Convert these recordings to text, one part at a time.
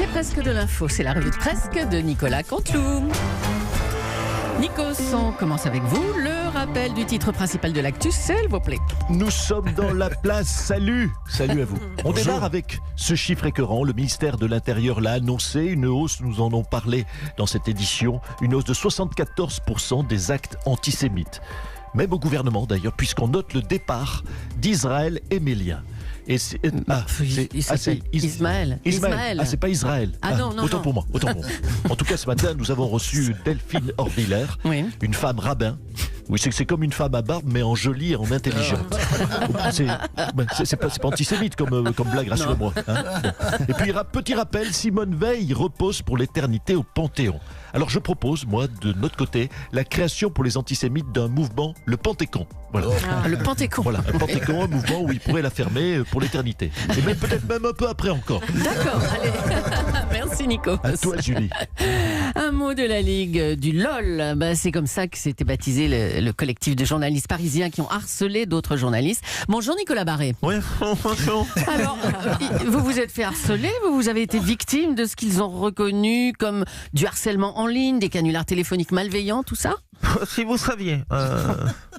C'est presque de l'info, c'est la revue de presque de Nicolas Canteloup. Nikos, on commence avec vous. Le rappel du titre principal de l'actu, s'il vous plaît. Nous sommes dans la place. Salut à vous. On démarre avec ce chiffre écœurant. Le ministère de l'Intérieur l'a annoncé. Une hausse, nous en avons parlé dans cette édition, une hausse de 74% des actes antisémites. Même au gouvernement d'ailleurs, puisqu'on note le départ d'Israël Émélien. Et c'est Ismaël. Ah, c'est pas Israël. Non. Autant pour moi. En tout cas, ce matin, nous avons reçu Delphine Orviller, une femme rabbin. Oui, c'est comme une femme à barbe, mais en jolie et en intelligente. C'est pas antisémite comme blague, rassurez-moi. Hein, bon. Et puis, petit rappel, Simone Veil repose pour l'éternité au Panthéon. Alors, je propose, moi, de notre côté, la création pour les antisémites d'un mouvement, le Panthécon. Voilà. Le Panthécon. Voilà, un Panthécon, un mouvement où ils pourraient la fermer pour l'éternité. Et même peut-être même un peu après encore. D'accord, allez. Merci Nico. À toi, Julie. Un mot de la Ligue du LOL. C'est comme ça que s'était baptisé le collectif de journalistes parisiens qui ont harcelé d'autres journalistes. Bonjour Nicolas Barré. Oui, bonjour. Alors, vous vous êtes fait harceler, vous avez été victime de ce qu'ils ont reconnu comme du harcèlement en ligne, des canulars téléphoniques malveillants, tout ça ? Si vous saviez,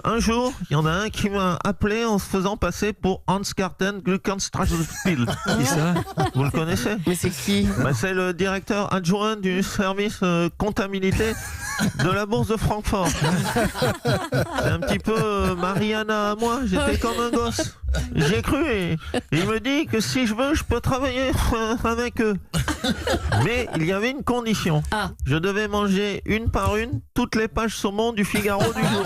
un jour, il y en a un qui m'a appelé en se faisant passer pour Hans-Garten Gluckenstraßenspiel. Qui ça ? Vous le connaissez ? Mais c'est qui ? C'est le directeur adjoint du service comptabilité de la bourse de Francfort. C'est un petit peu Mariana à moi, j'étais comme un gosse. J'y ai cru et il me dit que si je veux, je peux travailler avec eux. Mais il y avait une condition. Je devais manger une par une toutes les pages saumon du Figaro du jour.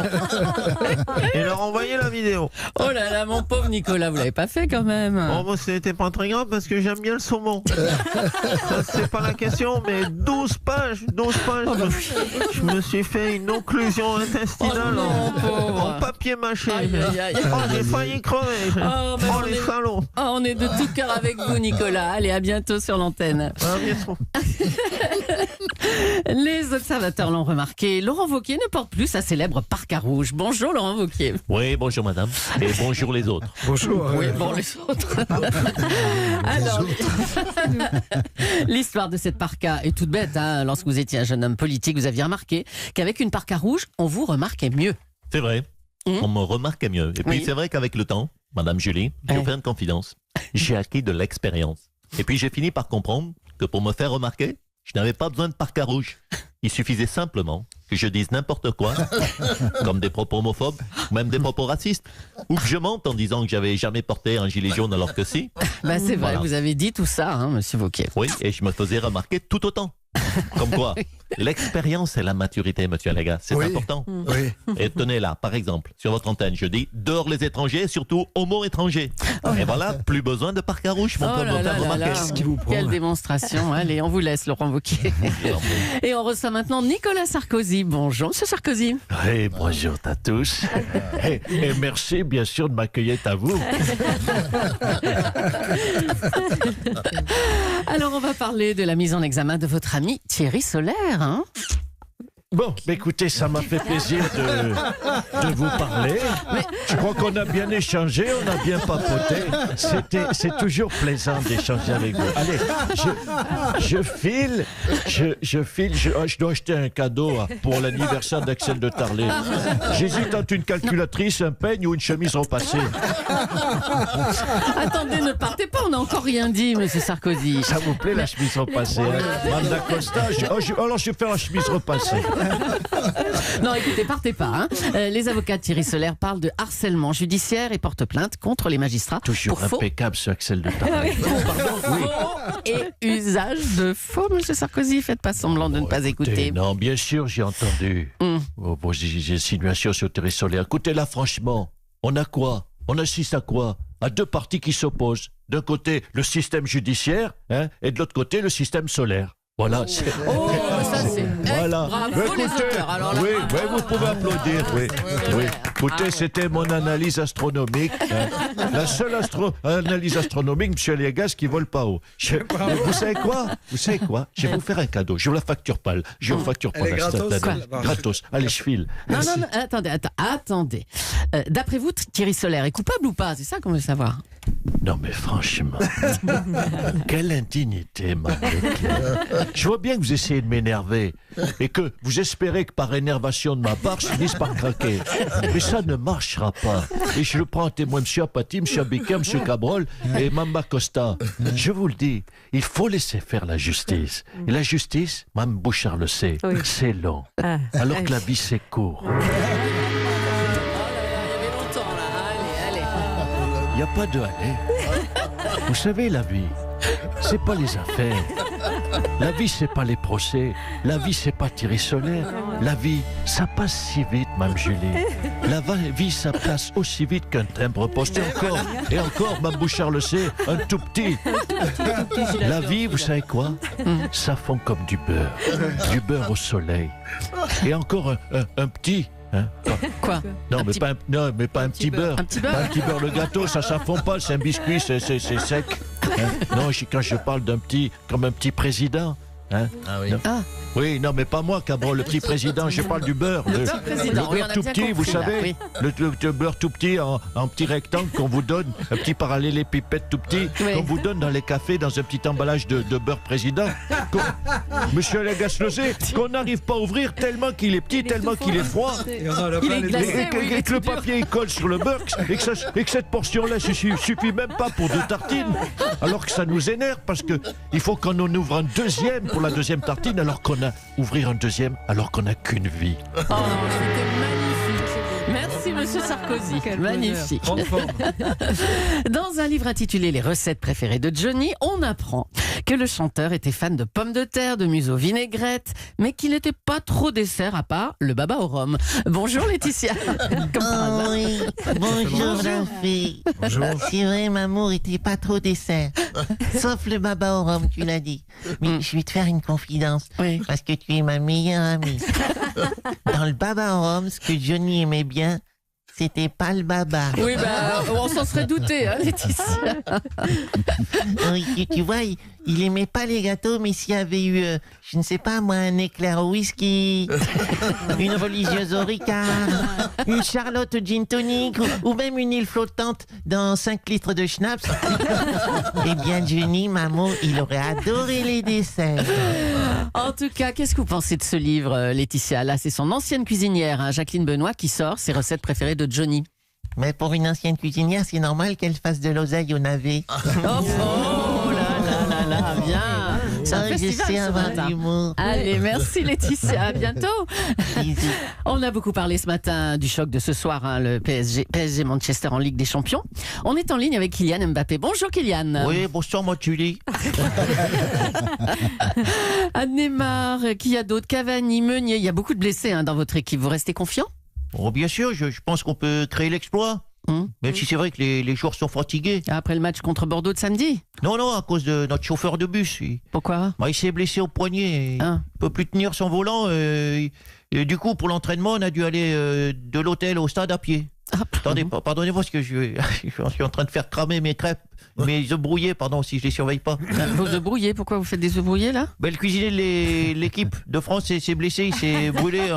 Et leur envoyer la vidéo. Oh là là, mon pauvre Nicolas, vous l'avez pas fait quand même. Moi, c'était pas très grave parce que j'aime bien le saumon. Ça, c'est pas la question, mais 12 pages. Je me suis fait une occlusion intestinale en papier mâché. J'ai failli crever. Les salauds. On est de tout cœur avec vous, Nicolas. Allez, à bientôt sur l'antenne. Les observateurs l'ont remarqué. Laurent Wauquiez ne porte plus sa célèbre parka rouge. Bonjour Laurent Wauquiez. Oui, bonjour madame. Et bonjour les autres. Bonjour. Oui, bon, les autres. Alors, l'histoire de cette parka est toute bête. Lorsque vous étiez un jeune homme politique, vous aviez remarqué qu'avec une parka rouge, on vous remarquait mieux. C'est vrai. On me remarquait mieux. Et puis c'est vrai qu'avec le temps, madame Julie, je vais vous faire une confidence. J'ai acquis de l'expérience. Et puis j'ai fini par comprendre que pour me faire remarquer, je n'avais pas besoin de parka rouge. Il suffisait simplement que je dise n'importe quoi, comme des propos homophobes, ou même des propos racistes, ou que je mente en disant que j'avais jamais porté un gilet jaune alors que si. C'est vrai, voilà. Vous avez dit tout ça, monsieur Wauquiez. Oui, et je me faisais remarquer tout autant. Comme quoi, l'expérience et la maturité, monsieur Allaga, c'est important. Oui. Et tenez là, par exemple, sur votre antenne, je dis dehors les étrangers, surtout homo-étrangers. Et voilà, plus besoin de parka rouge, mon peuple, remarquer. Qu'est-ce qui vous prend ? Quelle démonstration. Allez, on vous laisse, Laurent Wauquiez. Et on reçoit maintenant Nicolas Sarkozy. Bonjour, monsieur Sarkozy. Oui, bonjour à tous. Et merci, bien sûr, de m'accueillir à vous. Alors, on va parler de la mise en examen de votre ami Thierry Solaire. Bon, écoutez, ça m'a fait plaisir de vous parler. Je crois qu'on a bien échangé, on a bien papoté. C'est toujours plaisant d'échanger avec vous. Allez, je dois acheter un cadeau pour l'anniversaire d'Axel de Tarlet. J'hésite entre une calculatrice, un peigne ou une chemise repassée. Attendez, ne partez pas, on n'a encore rien dit, monsieur Sarkozy. Ça vous plaît, la chemise repassée, Madame Dacosta, alors je vais faire la chemise repassée. Non, écoutez, partez pas. Les avocats de Thierry Solaire parlent de harcèlement judiciaire et portent plainte contre les magistrats. Toujours pour impeccable ce Axel de Tarlet. Faux et usage de faux, monsieur Sarkozy. Faites pas semblant de ne pas écouter. Non, bien sûr, j'ai entendu vos insinuations sur Thierry Solaire. Écoutez, là, franchement, on a quoi ? On assiste à quoi ? À deux partis qui s'opposent. D'un côté, le système judiciaire, et de l'autre côté, le système solaire. Voilà. Ça c'est. Voilà. Bravo, les auteurs. Alors là, vous pouvez applaudir. Oui. Écoutez, c'était mon analyse astronomique. La seule analyse astronomique, monsieur Aliagas, qui vole pas haut. Vous savez quoi ? Je vais vous faire un cadeau. Je vous la facture pas. Je vous facture pas. Gratos. Allez, je file. Non, attendez. D'après vous, Thierry Solaire est coupable ou pas ? C'est ça qu'on veut savoir. Non mais franchement, quelle indignité, Marie. Je vois bien que vous essayez de m'énerver et que vous espérez que par énervation de ma part, je finisse par craquer. Mais ça ne marchera pas. Et je le prends en témoin, M. Apathy, M. Abika, M. Cabrol et Mamba Costa. Je vous le dis, il faut laisser faire la justice. Et la justice, Mme Bouchard le sait, c'est long. Alors que la vie, c'est court. Il n'y a pas de aller. Vous savez, la vie, c'est pas les affaires. La vie, c'est pas les procès. La vie, c'est pas Thierry Solaire. La vie, ça passe si vite, Mme Julie. La vie, ça passe aussi vite qu'un timbre poste. Et encore, Mme Bouchard le sait, un tout petit. La vie, vous savez quoi? Ça fond comme du beurre au soleil. Et encore un petit. Hein? Quoi? Non, mais pas un petit beurre. Un petit beurre? Pas un petit beurre, le gâteau, ça fond pas, c'est un biscuit, c'est sec. Hein? Non, quand je parle d'un petit, comme un petit président. Hein? Ah oui. Oui, non, mais pas moi, Cabrol, le petit président, je parle du beurre. Le beurre tout petit, vous savez, le beurre tout petit en petit rectangle qu'on vous donne, un petit parallélépipède tout petit, qu'on vous donne dans les cafés, dans un petit emballage de beurre président. Monsieur Légas le sait, qu'on n'arrive pas à ouvrir tellement qu'il est petit, tellement qu'il est froid. Il est glacé, Et que le papier il colle sur le beurre, et que cette portion-là suffit même pas pour 2 tartines. Alors que ça nous énerve, parce qu'il faut qu'on en ouvre un deuxième pour la deuxième tartine, alors qu'on a ouvrir un deuxième alors qu'on n'a qu'une vie. Oh, c'était magnifique. Merci, Monsieur Sarkozy. Magnifique. Dans un livre intitulé Les recettes préférées de Johnny, on apprend que le chanteur était fan de pommes de terre, de museau vinaigrette, mais qu'il n'était pas trop dessert à part le baba au rhum. Bonjour Laetitia. Oui. Bonjour la fille. Bonjour. C'est vrai, Mamour était pas trop dessert. Sauf le baba au rhum, tu l'as dit. Mais je vais te faire une confidence. Oui. Parce que tu es ma meilleure amie. Dans le baba au rhum, ce que Johnny aimait bien, c'était pas le baba. Oui, on s'en serait douté, hein, Laetitia. Oui, tu vois, il aimait pas les gâteaux, mais s'il y avait eu, je ne sais pas moi, un éclair au whisky, une religieuse au Ricard, une Charlotte au gin tonic, ou même une île flottante dans 5 litres de schnapps, eh bien, Johnny, maman, il aurait adoré les desserts. En tout cas, qu'est-ce que vous pensez de ce livre, Laetitia? Là, c'est son ancienne cuisinière, hein, Jacqueline Benoît, qui sort ses recettes préférées de Johnny. Mais pour une ancienne cuisinière, c'est normal qu'elle fasse de l'oseille au navet. Oh là, bien. C'est un Je festival sais ce avoir matin. l'humour. Allez, merci Laetitia, à bientôt. Bisous. On a beaucoup parlé ce matin du choc de ce soir, hein, le PSG Manchester en Ligue des Champions. On est en ligne avec Kylian Mbappé. Bonjour Kylian. Oui, bonsoir, moi, Julie. Neymar, qui y a d'autres? Cavani, Meunier, il y a beaucoup de blessés dans votre équipe. Vous restez confiant? Oh, bien sûr, je pense qu'on peut créer l'exploit. Même si c'est vrai que les joueurs sont fatigués. Après le match contre Bordeaux de samedi? Non, à cause de notre chauffeur de bus. Pourquoi? Il s'est blessé au poignet. Il ne peut plus tenir son volant. Et du coup, pour l'entraînement, on a dû aller de l'hôtel au stade à pied. Attendez, pardonnez-moi parce que je suis en train de faire cramer mes crêpes, mes œufs brouillés, pardon, si je les surveille pas. Vos œufs brouillés, pourquoi vous faites des œufs brouillés là? Le cuisinier de l'équipe de France s'est blessé, il s'est brûlé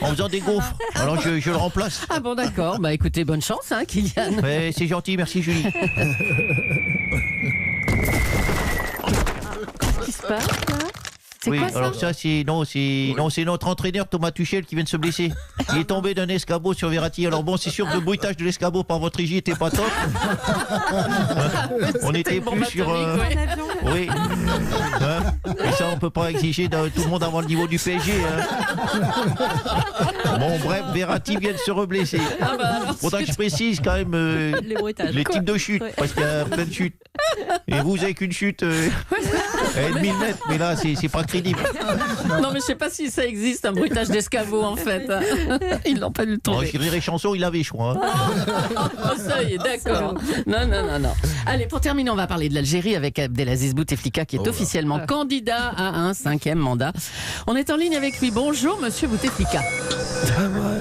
en faisant des gaufres. Alors je le remplace. Ah bon, d'accord. Bah écoutez, bonne chance, Kylian. Ouais, c'est gentil, merci Julie. Qu'est-ce qui se passe là? C'est Oui, quoi ça? alors ça c'est notre entraîneur Thomas Tuchel qui vient de se blesser. Il est tombé d'un escabeau sur Verratti. Alors bon, c'est sûr que le bruitage de l'escabeau par votre régie était pas top. On était plus sur oui. Et ça on peut pas exiger de tout le monde avoir le niveau du PSG. Bon bref, Verratti vient de se reblesser. Faudra que je précise quand même les types de chutes, parce qu'il y a plein de chutes. Et vous avez qu'une chute de 1000 mètres, mais là c'est pas crédible. Non mais je sais pas si ça existe un bruitage d'escabeau en fait. Ils l'ont pas dû le trouver. Rire et chanson, il avait choix. Oh, ça y est, d'accord. Non. Allez, pour terminer, on va parler de l'Algérie avec Abdelaziz Bouteflika qui est officiellement candidat à un 5e mandat. On est en ligne avec lui. Bonjour Monsieur Bouteflika.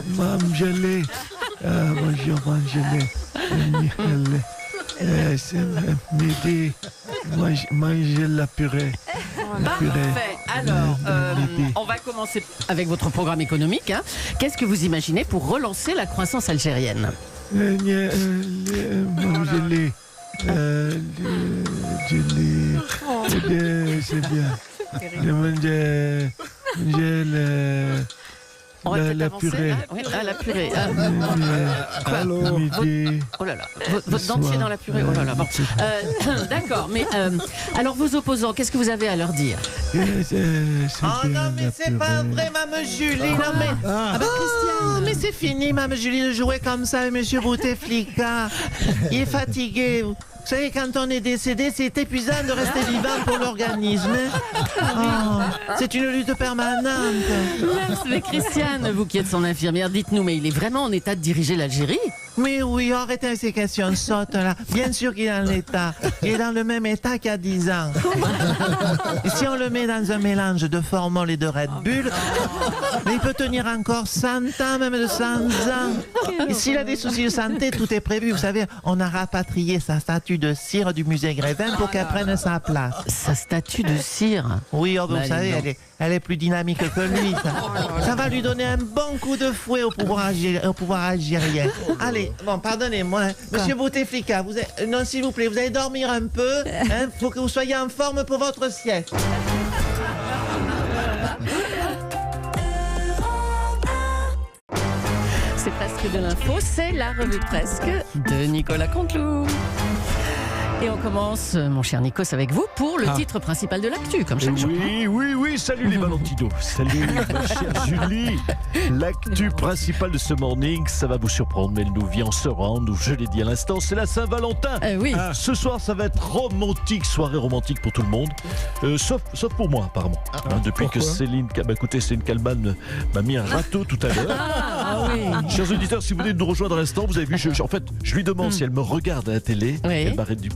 Bonjour, c'est midi. Manger la purée. Parfait. Alors, on va commencer avec votre programme économique. Qu'est-ce que vous imaginez pour relancer la croissance algérienne? Manger Julie. C'est bien. Je mangeais On va peut-être la avancer, purée. là. Oui, la purée. Midi. Oh là là, votre dentier dans la purée. Oh là là. Bon. D'accord, mais alors vos opposants, qu'est-ce que vous avez à leur dire? Oh non, mais c'est pas vrai, Mme Julie. Non, mais... Ah bah Christiane. Mais c'est fini, Mme Julie, de jouer comme ça avec M. Bouteflika. Il est fatigué. Vous savez, quand on est décédé, c'est épuisant de rester vivant pour l'organisme. C'est une lutte permanente. Mais Christiane, vous qui êtes son infirmière, dites-nous, mais il est vraiment en état de diriger l'Algérie? Mais oui, arrêtez avec ces questions sottes là. Bien sûr qu'il est dans l'état. Il est dans le même état qu'il y a 10 ans. Et si on le met dans un mélange de formol et de Red Bull, mais il peut tenir encore 100 ans, même de 100 ans. Et s'il a des soucis de santé, tout est prévu. Vous savez, on a rapatrié sa statue de cire du musée Grévin pour qu'elle prenne sa place. Sa statue de cire? Oui, vous savez, elle est plus dynamique que lui. Ça va lui donner un bon coup de fouet au pouvoir algérien. Allez, bon, pardonnez-moi. Monsieur Bouteflika, non, s'il vous plaît, vous allez dormir un peu. Faut que vous soyez en forme pour votre sieste. C'est presque de l'info, c'est la revue presque de Nicolas Canteloup. Et on commence, mon cher Nikos, avec vous pour le titre principal de l'actu, comme chaque jour. Oui, salut les Valentinos. Salut ma chère Julie. L'actu principale de ce morning, ça va vous surprendre, mais elle nous vient en se rendre, je l'ai dit à l'instant, c'est la Saint-Valentin. Oui. Ce soir, ça va être romantique, soirée romantique pour tout le monde, sauf pour moi apparemment. Depuis que Céline Kalman m'a mis un râteau tout à l'heure. Oui. Chers auditeurs, si vous venez de nous rejoindre à l'instant, vous avez vu, je lui demande si elle me regarde à la télé. Oui. Elle m'a répondu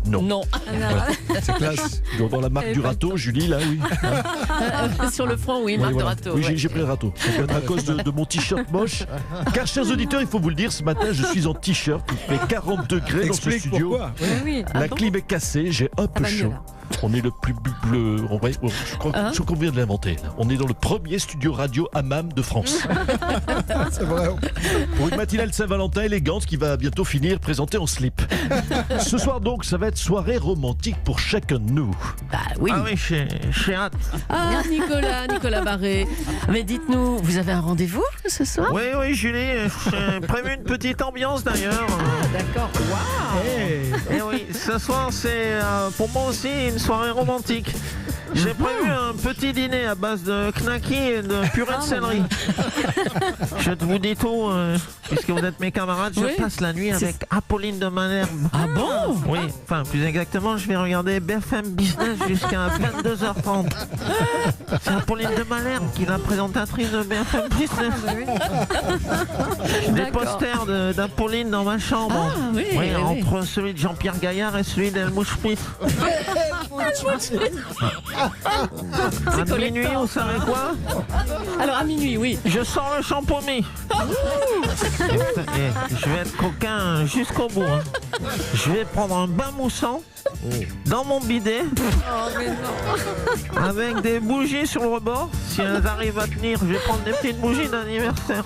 non. Non. Voilà. C'est classe. Dans la marque du râteau, Julie, là, oui. Sur le front, oui, marque de râteau. Oui, j'ai pris le râteau. Ça peut être à cause de mon t-shirt moche. Car, chers auditeurs, il faut vous le dire, ce matin, je suis en t-shirt. Il fait 40 degrés dans ce studio. Pourquoi La clim est cassée, j'ai un peu chaud. On est le plus bleu. Je crois qu'on vient de l'inventer. On est dans le premier studio radio hammam de France. C'est vrai. Pour une matinale Saint-Valentin élégante qui va bientôt finir présentée en slip. Ce soir donc, ça va être soirée romantique pour chacun de nous. Bah oui. Ah oui, j'ai hâte. Ah, Nicolas Barré. Mais dites-nous, vous avez un rendez-vous ce soir? Oui, Julie, j'ai prévu une petite ambiance d'ailleurs. Ah, d'accord. Waouh. Et oui, ce soir, c'est pour moi aussi une soirée romantique. J'ai prévu un petit dîner à base de knacky et de purée de céleri. Je vous dis tout, puisque vous êtes mes camarades, je passe la nuit avec Apolline de Malherbe. Ah bon? Oui, enfin plus exactement, je vais regarder BFM Business jusqu'à 22h30. C'est Apolline de Malherbe qui est la présentatrice de BFM Business. Des posters d'Apolline dans ma chambre. Ah, oui, entre celui de Jean-Pierre Gaillard et celui d'Helmut Schmidt. À minuit, vous savez quoi? Alors à minuit, oui. Je sors le shampoing. Je vais être coquin jusqu'au bout. Je vais prendre un bain moussant dans mon bidet. Avec des bougies sur le rebord. Si elles arrivent à tenir, je vais prendre des petites bougies d'anniversaire.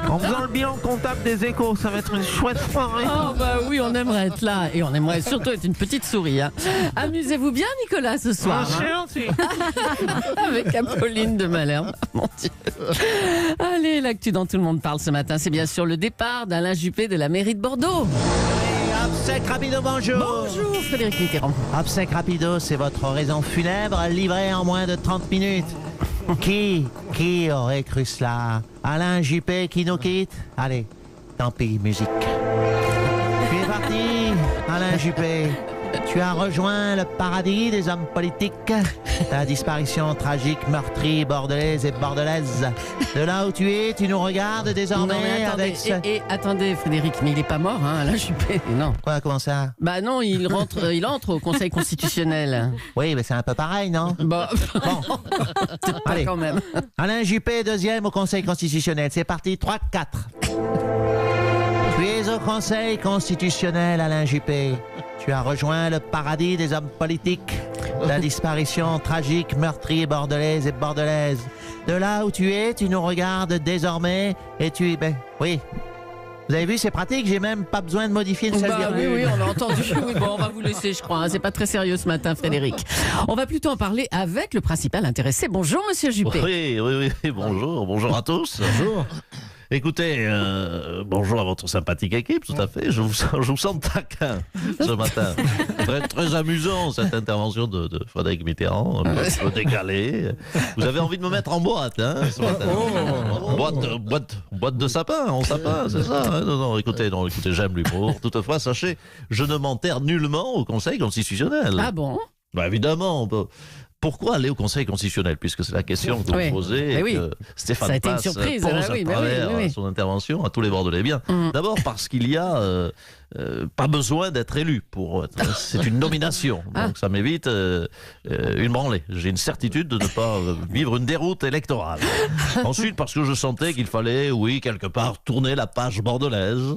En faisant le bilan comptable des échos, ça va être une chouette soirée. Oh bah oui, on aimerait être là. Et on aimerait surtout être une petite souris. Amusez-vous bien, Nicolas, ce soir. Avec Apolline de Malherbe. Mon Dieu. Allez, l'actu dont tout le monde parle ce matin, c'est bien sûr le départ d'Alain Juppé de la mairie de Bordeaux. Obsèque rapido, bonjour. Bonjour, Frédéric Mitterrand. Obsèque rapido, c'est votre oraison funèbre livrée en moins de 30 minutes. Qui aurait cru cela? Alain Juppé qui nous quitte? Allez, tant pis, musique. Tu es parti, Alain Juppé. Tu as rejoint le paradis des hommes politiques. Ta disparition tragique, meurtrie, bordelaise et bordelaise. De là où tu es, tu nous regardes désormais avec ce... Attendez, Frédéric, mais il n'est pas mort, hein, Alain Juppé, non. Quoi, comment ça? Bah non, il entre au Conseil constitutionnel. Oui, mais c'est un peu pareil, non? Bon. Peut-être pas quand même. Alain Juppé, deuxième au Conseil constitutionnel. C'est parti, 3-4. Tu es au Conseil constitutionnel, Alain Juppé. Tu as rejoint le paradis des hommes politiques. Ta disparition tragique, meurtrie, bordelaise et bordelaise. De là où tu es, tu nous regardes désormais et tu... Ben, oui. Vous avez vu, c'est pratique, j'ai même pas besoin de modifier une seule virgule. Oui, on l'a entendu. Oui, bon, on va vous laisser, je crois. Hein. C'est pas très sérieux ce matin, Frédéric. On va plutôt en parler avec le principal intéressé. Bonjour, monsieur Juppé. Oui, bonjour à tous. Bonjour. Écoutez, bonjour à votre sympathique équipe, tout à fait. Je vous sens taquin ce matin. Très amusant cette intervention de Frédéric Mitterrand, un peu décalée. Vous avez envie de me mettre en boîte, hein, ce matin. Boîte de sapin, en sapin, c'est ça, hein. Non, écoutez, j'aime l'humour. Toutefois, sachez, je ne m'enterre nullement au Conseil constitutionnel. Ah bon? Bah, évidemment, pourquoi aller au Conseil constitutionnel, puisque c'est la question que vous me posez, et que Stéphane Passe pose à travers son intervention à tous les Bordelais. Bien, d'abord parce qu'il y a pas besoin d'être élu c'est une nomination, donc ça m'évite une branlée. J'ai une certitude de ne pas vivre une déroute électorale. Ensuite, parce que je sentais qu'il fallait, quelque part, tourner la page bordelaise.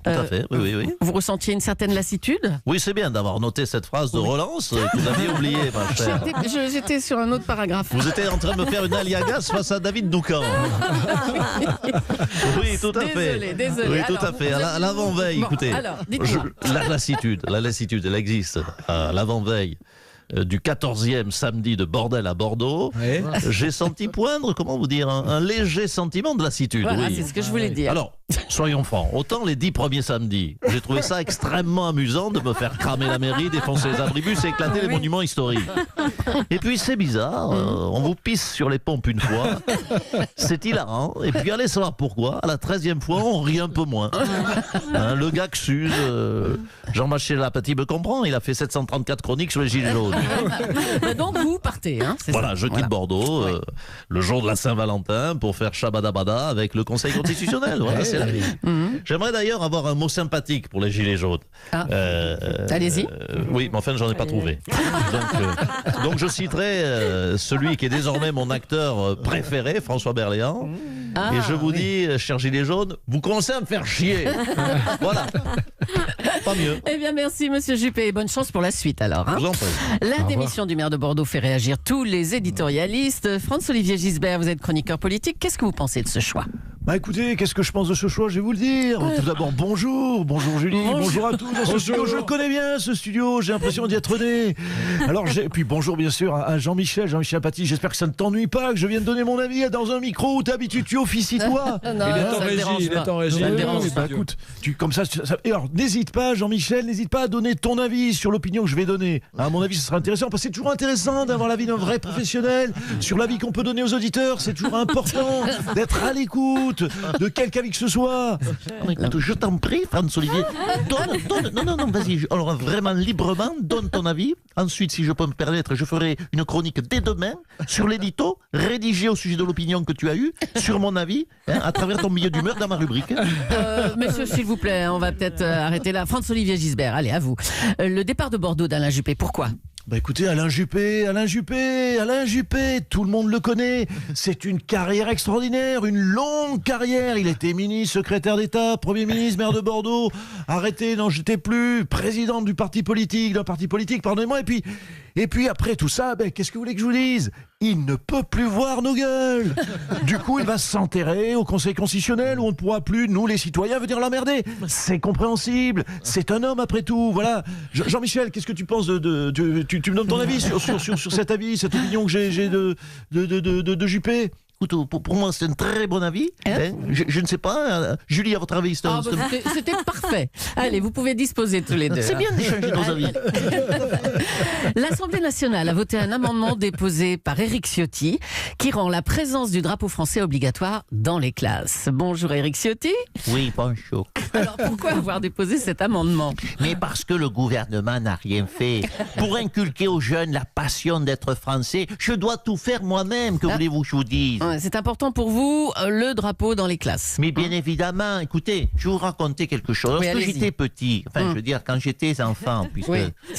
Tout à fait, oui. Vous ressentiez une certaine lassitude? Oui, c'est bien d'avoir noté cette phrase de relance que vous aviez oubliée, ma chère. J'étais sur un autre paragraphe. Vous étiez en train de me faire une aliagas face à David Doucan. Oui, tout à fait. Désolé. Oui, tout à fait. À l'avant-veille, écoutez. Alors, dites-moi. La lassitude, elle existe. À l'avant-veille du 14e samedi de bordel à Bordeaux, j'ai senti poindre, comment vous dire, un léger sentiment de lassitude. Voilà, c'est ce que je voulais dire. Alors, soyons francs, autant les 10 premiers samedis, j'ai trouvé ça extrêmement amusant de me faire cramer la mairie, défoncer les abribus et éclater les monuments historiques. Et puis c'est bizarre, on vous pisse sur les pompes une fois, c'est hilarant, et puis allez savoir pourquoi, à la 13e fois, on rit un peu moins. Hein, le gars que s'use, Jean-Michel Apathy me comprend, il a fait 734 chroniques sur les gilets jaunes. Donc vous partez, hein, voilà, je quitte Bordeaux le jour de la Saint-Valentin pour faire Shabadabada avec le Conseil constitutionnel. Voilà, c'est la vie. J'aimerais d'ailleurs avoir un mot sympathique pour les gilets jaunes. Allez-y. Oui, mais enfin, j'en ai pas trouvé. Donc je citerai celui qui est désormais mon acteur préféré, François Berléand. Et je vous dis, chers gilets jaunes, vous commencez à me faire chier. Voilà. Pas mieux. Eh bien, merci, monsieur Juppé, et bonne chance pour la suite, alors. Hein. Je vous en prie. La démission du maire de Bordeaux fait réagir tous les éditorialistes. François-Olivier Gisbert, vous êtes chroniqueur politique. Qu'est-ce que vous pensez de ce choix? Bah écoutez, qu'est-ce que je pense de ce choix? Je vais vous le dire. Tout d'abord, bonjour Julie, bonjour à tous dans ce studio. Je le connais bien, ce studio, j'ai l'impression d'y être né. Alors, puis bonjour bien sûr à Jean-Michel Apathy. J'espère que ça ne t'ennuie pas, que je viens de donner mon avis dans un micro où t'habitudes, tu officies-toi. Non, il est en régie. Bah écoute, comme ça, et alors, n'hésite pas, Jean-Michel, à donner ton avis sur l'opinion que je vais donner. À mon avis, ce sera intéressant, parce que c'est toujours intéressant d'avoir l'avis d'un vrai professionnel sur l'avis qu'on peut donner aux auditeurs. C'est toujours important d'être à l'écoute de quelque avis que ce soit. Écoute, je t'en prie, François-Olivier, donne, non, vas-y, alors vraiment librement, donne ton avis. Ensuite, si je peux me permettre, je ferai une chronique dès demain sur l'édito rédigé au sujet de l'opinion que tu as eue, sur mon avis, à travers ton milieu d'humeur dans ma rubrique. Monsieur, s'il vous plaît, on va peut-être arrêter là. François-Olivier Gisbert, allez, à vous. Le départ de Bordeaux d'Alain Juppé, pourquoi? Bah écoutez, Alain Juppé, tout le monde le connaît. C'est une carrière extraordinaire, une longue carrière. Il était ministre, secrétaire d'État, Premier ministre, maire de Bordeaux. Arrêtez, n'en jetez plus, président d'un parti politique, pardonnez-moi. Et puis après tout ça, qu'est-ce que vous voulez que je vous dise? Il ne peut plus voir nos gueules. Du coup, il va s'enterrer au Conseil constitutionnel où on ne pourra plus, nous les citoyens, venir l'emmerder. C'est compréhensible. C'est un homme après tout. Voilà. Jean-Michel, qu'est-ce que tu penses tu me donnes ton avis sur cet avis, cette opinion que j'ai de Juppé? Pour moi, c'est un très bon avis. Je ne sais pas. Julie, à votre avis, c'était parfait. Allez, vous pouvez disposer tous les deux. C'est bien d'échanger nos avis. L'Assemblée nationale a voté un amendement déposé par Éric Ciotti qui rend la présence du drapeau français obligatoire dans les classes. Bonjour Éric Ciotti. Oui, bonjour. Alors pourquoi avoir déposé cet amendement? Mais parce que le gouvernement n'a rien fait. Pour inculquer aux jeunes la passion d'être français, je dois tout faire moi-même, que voulez-vous que je vous dise? C'est important pour vous, le drapeau dans les classes. Mais bien évidemment, écoutez, je vais vous raconter quelque chose. Lorsque j'étais petit, je veux dire, quand j'étais enfant, puisque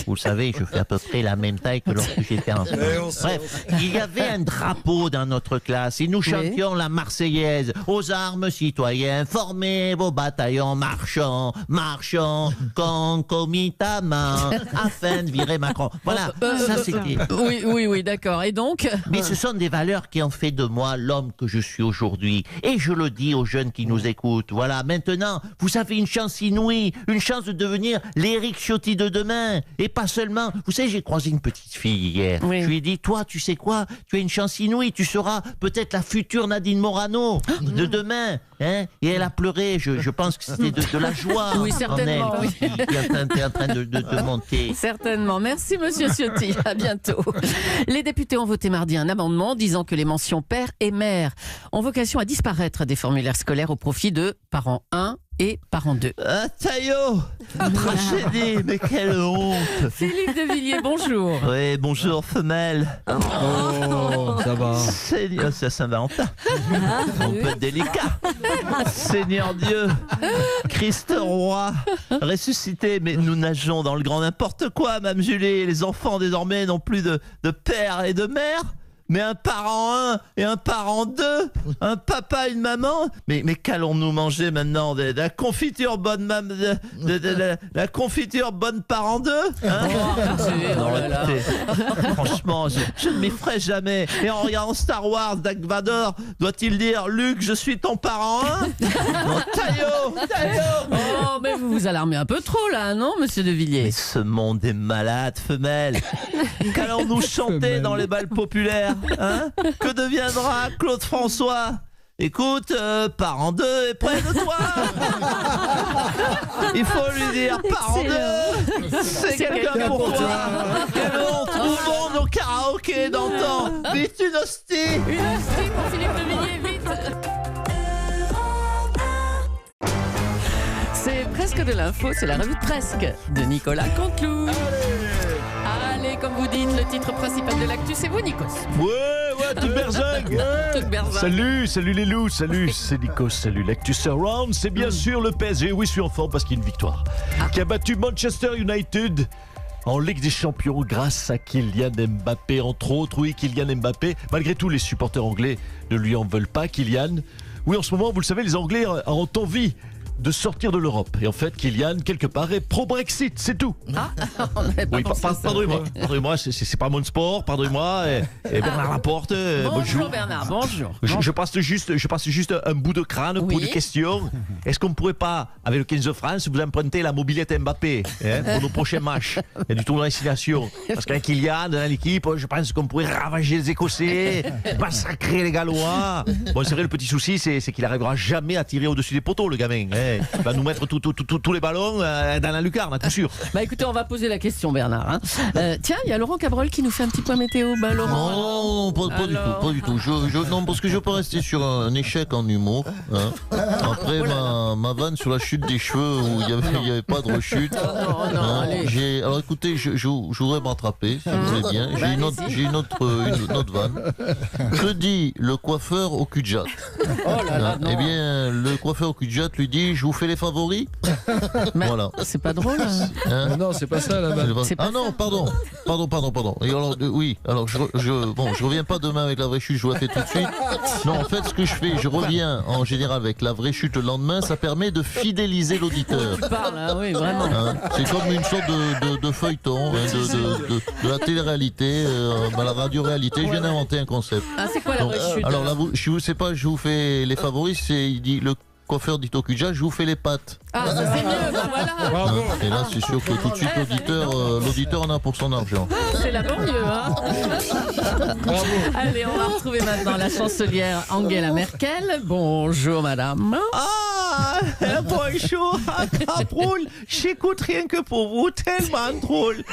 vous le savez, je fais à peu près la même taille que lorsque j'étais enfant. Bref, il y avait un drapeau dans notre classe et nous chantions la Marseillaise. Aux armes, citoyens, formez vos bataillons, marchons, marchons, concomitamment, afin de virer Macron. Voilà, ça c'était... Oui, d'accord. Et donc Mais ce sont des valeurs qui ont fait de moi l'homme que je suis aujourd'hui. Et je le dis aux jeunes qui nous écoutent. Voilà, maintenant, vous avez une chance inouïe, une chance de devenir l'Éric Ciotti de demain. Et pas seulement. Vous savez, j'ai croisé une petite fille hier. Je lui ai dit, toi, tu sais quoi? Tu as une chance inouïe. Tu seras peut-être la future Nadine Morano de demain. Hein? Et elle a pleuré. Je pense que c'était de la joie oui, certainement, en elle qui est en train de monter. Certainement. Merci, monsieur Ciotti. À bientôt. Les députés ont voté mardi un amendement disant que les mentions père et mère ont vocation à disparaître des formulaires scolaires au profit de parents 1 et parents 2. Ah, Taillot, tragédie, mais quelle honte. Philippe de Villiers, bonjour. Oui, bonjour, femelle. Oh, ça va. Seigneur, c'est Saint-Valentin. On peut être délicat. Seigneur Dieu, Christ roi, ressuscité, mais nous nageons dans le grand n'importe quoi, Mme Julie. Les enfants, désormais, n'ont plus de père et de mère, mais un parent 1 et un parent 2, un papa et une maman. Mais qu'allons-nous manger maintenant? De la confiture bonne la confiture bonne parent 2, hein? Franchement, je ne m'y ferai jamais. Et en regardant Star Wars, Dark Vador doit-il dire Luke, je suis ton parent 1? Non, Taillot. Oh, mais vous vous alarmez un peu trop là, non, monsieur de Villiers? Mais ce monde est malade, femelle. Qu'allons-nous chanter dans les balles populaires, hein? Que deviendra Claude François? Écoute, parent 2 est près de toi. Il faut lui dire parent 2. C'est quelqu'un pour toi. Quelle honte. Où vont nos karaokés d'antan? Vite une hostie. Une hostie pour Philippe de Villiers, vite. C'est presque de l'info, c'est la revue de Presque de Nicolas Canteloup. Allez, comme vous dites, le titre principal de l'actu, c'est vous, Nikos. Ouais, toute berzingue. Salut les loups, c'est Nikos, salut. L'actu surround, c'est bien sûr le PSG, oui, je suis en forme parce qu'il y a une victoire, qui a battu Manchester United en Ligue des Champions grâce à Kylian Mbappé, entre autres. Oui, Kylian Mbappé, malgré tout, les supporters anglais ne lui en veulent pas, Kylian. Oui, en ce moment, vous le savez, les Anglais ont envie de sortir de l'Europe. Et en fait, Kylian, quelque part, est pro-Brexit, c'est tout. Oui, pardonnez-moi, c'est pas mon sport, pardonnez-moi. Et Bernard Laporte, bonjour Bernard, bonjour. Je passe juste un bout de crâne pour une question. Est-ce qu'on ne pourrait pas, avec le 15 de France, vous emprunter la mobilette Mbappé pour nos prochains matchs et du tournoi destination? Parce qu'avec Kylian dans l'équipe, je pense qu'on pourrait ravager les Écossais, massacrer les Gallois. Bon, c'est vrai, le petit souci, c'est qu'il n'arrivera jamais à tirer au-dessus des poteaux, le gamin. Il va nous mettre tous les ballons dans la lucarne, à coup sûr. Bah écoutez, on va poser la question, Bernard. Hein. Tiens, il y a Laurent Cabrol qui nous fait un petit point météo. Bah, Laurent. Non, pas du tout. Non, parce que je peux rester sur un échec en humour. Hein. Après ma vanne sur la chute des cheveux où il n'y avait pas de rechute. Alors écoutez, je voudrais me rattraper, si vous voulez bien. J'ai une autre vanne. Que dit le coiffeur au cul-de-jatte? Eh bien, le coiffeur au cul-de-jatte lui dit: je vous fais les favoris. Voilà. C'est pas drôle. Hein? Non, c'est pas ça la vanne. Non, pardon. Et alors, oui, alors je reviens pas demain avec la vraie chute, je vous la fais tout de suite. Non, en fait, ce que je fais, je reviens en général avec la vraie chute le lendemain, ça permet de fidéliser l'auditeur. Tu parles, hein, oui, vraiment. Hein? C'est comme une sorte de feuilleton, de la télé-réalité, la radio-réalité. Je viens d'inventer un concept. Ah, c'est quoi la vraie chute? Alors là, je sais pas, je vous fais les favoris, il dit le coiffeur dit au cul-de-jatte, je vous fais les pattes. Ah, ça c'est mieux, ben voilà. Bravo. Et là, c'est sûr que tout de suite, l'auditeur en a pour son argent. C'est la banlieue, hein. Bravo. Allez, on va retrouver maintenant la chancelière Angela Merkel. Bonjour, madame. Bonjour, Caproul. J'écoute rien que pour vous, tellement drôle.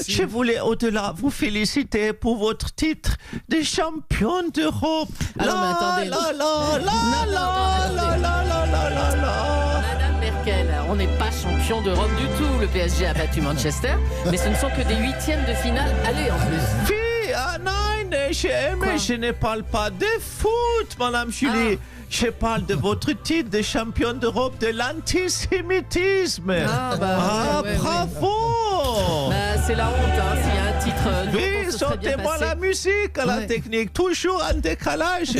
Je voulais au-delà vous féliciter pour votre titre de championne d'Europe. Alors, mais attendez. Madame Merkel, on n'est pas champion d'Europe du tout. Le PSG a battu Manchester, mais ce ne sont que des huitièmes de finale aller en plus. Je ne parle pas de foot, madame Julie. Je parle de votre titre de championne d'Europe de l'antisémitisme. Bravo. Bah, c'est la honte, hein, s'il y a un titre. Oui, sortez-moi la musique à la technique, toujours en décalage.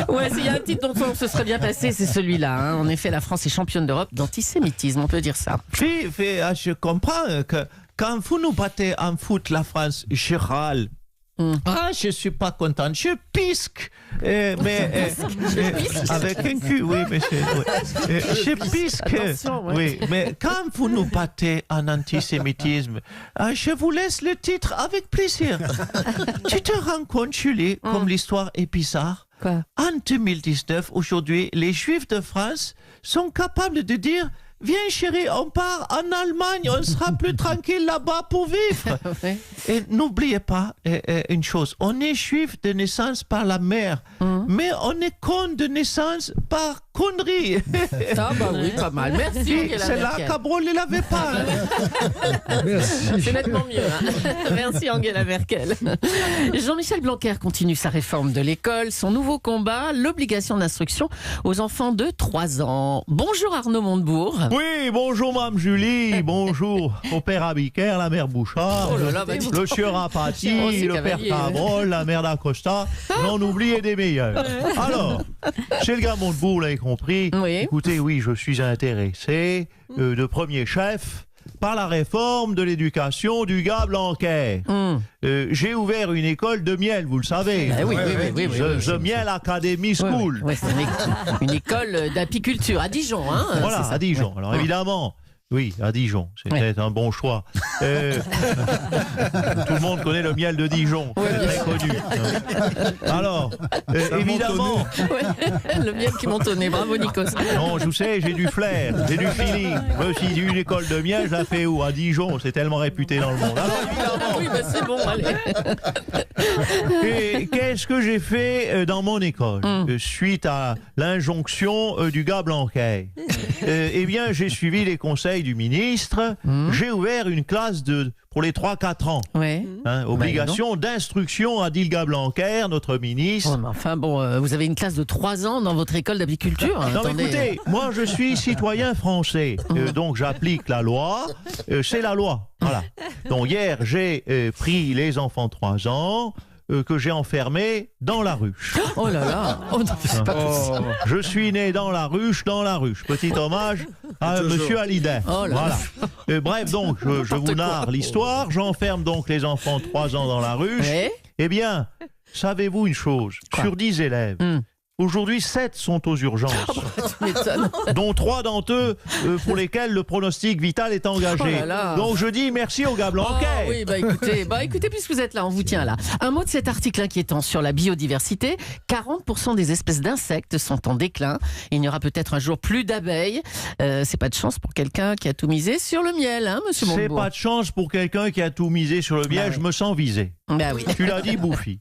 Ouais, s'il y a un titre dont on se serait bien passé, c'est celui-là. Hein. En effet, la France est championne d'Europe d'antisémitisme, on peut dire ça. Oui, je comprends que quand vous nous battez en foot, la France, je râle. Je suis pas content, je pisque. Avec un cul, oui, monsieur. Oui. Je pisque. Attention, ouais. Oui, mais quand vous nous battez en antisémitisme, je vous laisse le titre avec plaisir. Tu te rends compte, Julie, comme l'histoire est bizarre? Quoi? En 2019, aujourd'hui, les Juifs de France sont capables de dire: viens chérie, on part en Allemagne, on sera plus tranquille là-bas pour vivre. Ouais. Et n'oubliez pas une chose, on est juif de naissance par la mère, mais on est con de naissance par connerie. Ah bah oui, pas mal. Merci Angela C'est là Merkel. Cabrol ne l'avait pas. C'est nettement mieux. Hein. Merci Angela Merkel. Jean-Michel Blanquer continue sa réforme de l'école. Son nouveau combat, l'obligation d'instruction aux enfants de 3 ans. Bonjour Arnaud Montebourg. Oui, bonjour Mme Julie, bonjour au père Abiker, la mère Bouchard, Oh là là, bah, le sieur Apathy, Oh, c'est le père cavalier. Cabrol, la mère d'Acosta, j'en oublie des meilleurs. Alors, c'est le gars Montebourg, vous l'avez compris. Oui. Écoutez, oui, je suis intéressé de premier chef par la réforme de l'éducation du gars Blanquer. J'ai ouvert une école de miel, vous le savez. Oui. The Miel Academy School. Ouais, c'est une école d'apiculture à Dijon. Hein, Voilà, c'est ça. à Dijon. Alors évidemment, oui, à Dijon, c'était un bon choix. Tout le monde connaît le miel de Dijon, très connu. Alors, évidemment, Le miel qui monte au nez. Bravo Nikos. non, je sais, j'ai du flair, j'ai du feeling. Moi aussi, j'ai une école de miel, je la fais où? À Dijon, c'est tellement réputé dans le monde. Alors évidemment, Oui, bah c'est bon, allez. et qu'est-ce que j'ai fait dans mon école suite à l'injonction du gars Blanquer? Eh bien, j'ai suivi les conseils du ministre. J'ai ouvert une classe pour les 3-4 ans. Ouais. Hein, obligation d'instruction, a dit le gars Blanquer, notre ministre. Oh, mais enfin bon, vous avez une classe de 3 ans dans votre école d'apiculture. Non, mais Attendez. écoutez, moi je suis citoyen français, donc j'applique la loi, c'est la loi. Voilà. Donc hier, j'ai pris les enfants de 3 ans, que j'ai enfermés dans la ruche. Oh là là. Oh non, c'est pas possible. Je suis né dans la ruche. Petit hommage à Monsieur Hallyday. Oh là Voilà. Bref, donc, je vous narre l'histoire. J'enferme donc les enfants de 3 ans dans la ruche. Ouais. Eh bien, savez-vous une chose? Quoi? Sur 10 élèves, aujourd'hui, 7 sont aux urgences, Tu m'étonnes. dont 3 d'entre eux pour lesquels le pronostic vital est engagé. Oh là là. Donc je dis merci au gars Blanquer. Oh, oui, écoutez, puisque vous êtes là, on vous tient là. Un mot de cet article inquiétant sur la biodiversité. 40% des espèces d'insectes sont en déclin. Il n'y aura peut-être un jour plus d'abeilles. C'est pas de chance pour quelqu'un qui a tout misé sur le miel, hein, monsieur C'est Montebourg. pas de chance pour quelqu'un qui a tout misé sur le miel. Bah Je oui. me sens visé. Bah oui. Tu l'as dit, Bouffi.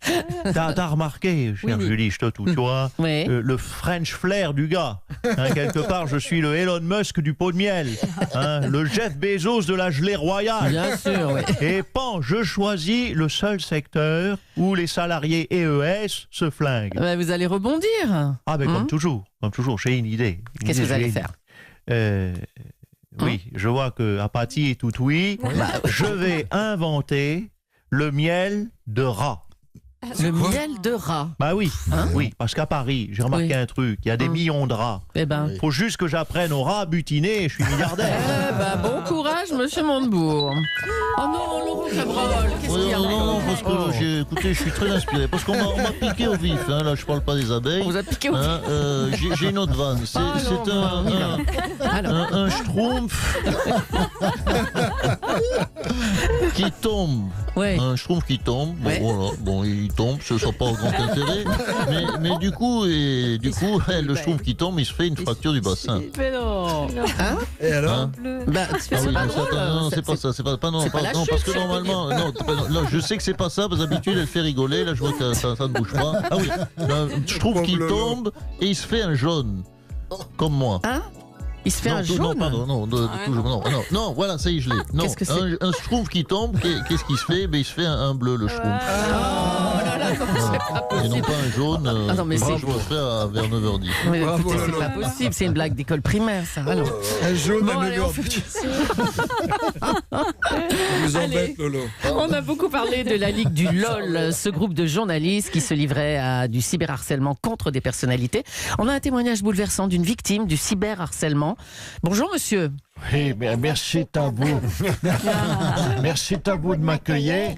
T'as remarqué, chère Oui. Julie, je te tout, tu vois, Oui. le French flair du gars. Hein, quelque part, je suis le Elon Musk du pot de miel. Hein, le Jeff Bezos de la gelée royale. Bien sûr, oui. Et je choisis le seul secteur où les salariés EES se flinguent. Bah, vous allez rebondir. Ah, ben comme toujours, j'ai une idée. Qu'est-ce que vous allez faire? Oui, je vois que Apathy est tout oui. Je vais inventer le miel de rat. Le miel de rat. Bah oui, oui, parce qu'à Paris, j'ai remarqué Oui. un truc, il y a des millions de rats. Eh ben. Faut juste que j'apprenne aux rats à butiner et je suis milliardaire. Eh ben, bon courage, monsieur Montebourg. Oh non, Laurent Cabrol, qu'est-ce qu'il y a Non, encore? parce que écoutez, je suis très inspiré. Parce qu'on m'a piqué au vif, hein, là je parle pas des abeilles. On vous a piqué au Hein, j'ai une autre vanne. C'est un schtroumpf qui tombe. Ouais. Un schtroumpf qui tombe. Bon, Ouais. voilà. Bon, il tombe, ce ne sera pas au grand intérêt. Mais du coup, le schtroumpf qui tombe, il se fait une fracture du bassin. Mais non. Hein? Et alors Hein Bah, Ah c'est oui, pas mais drôle. non, c'est pas ça, c'est pas non, c'est pas la non, chute, parce que c'est normalement, non, je sais que c'est pas ça, parce que d'habitude elle fait rigoler, là je vois que ça ne bouge pas. Ah oui, je trouve qu'il tombe et il se fait un jaune, comme moi. Hein? Il se fait un jaune. Non, pardon, non, voilà, ça y est, je l'ai. Non, qu'est-ce que c'est un schtroumpf qui tombe, qu'est-ce qu'il se fait? Il se fait un bleu, le schtroumpf. Oh là là, comment c'est pas Et non possible. pas un jaune. non, mais je c'est- le ferai vers 9h10. Mais écoutez, Bravo, c'est pas possible, c'est une blague d'école primaire, ça. Alors. Un jaune Bon, à allez, on 9h10. fait- On nous Allez. embête, Lolo. On a beaucoup parlé de la Ligue du LOL, ce groupe de journalistes qui se livrait à du cyberharcèlement contre des personnalités. On a un témoignage bouleversant d'une victime du cyberharcèlement. Bonjour monsieur. Oui, mais merci à vous. Merci à vous de m'accueillir.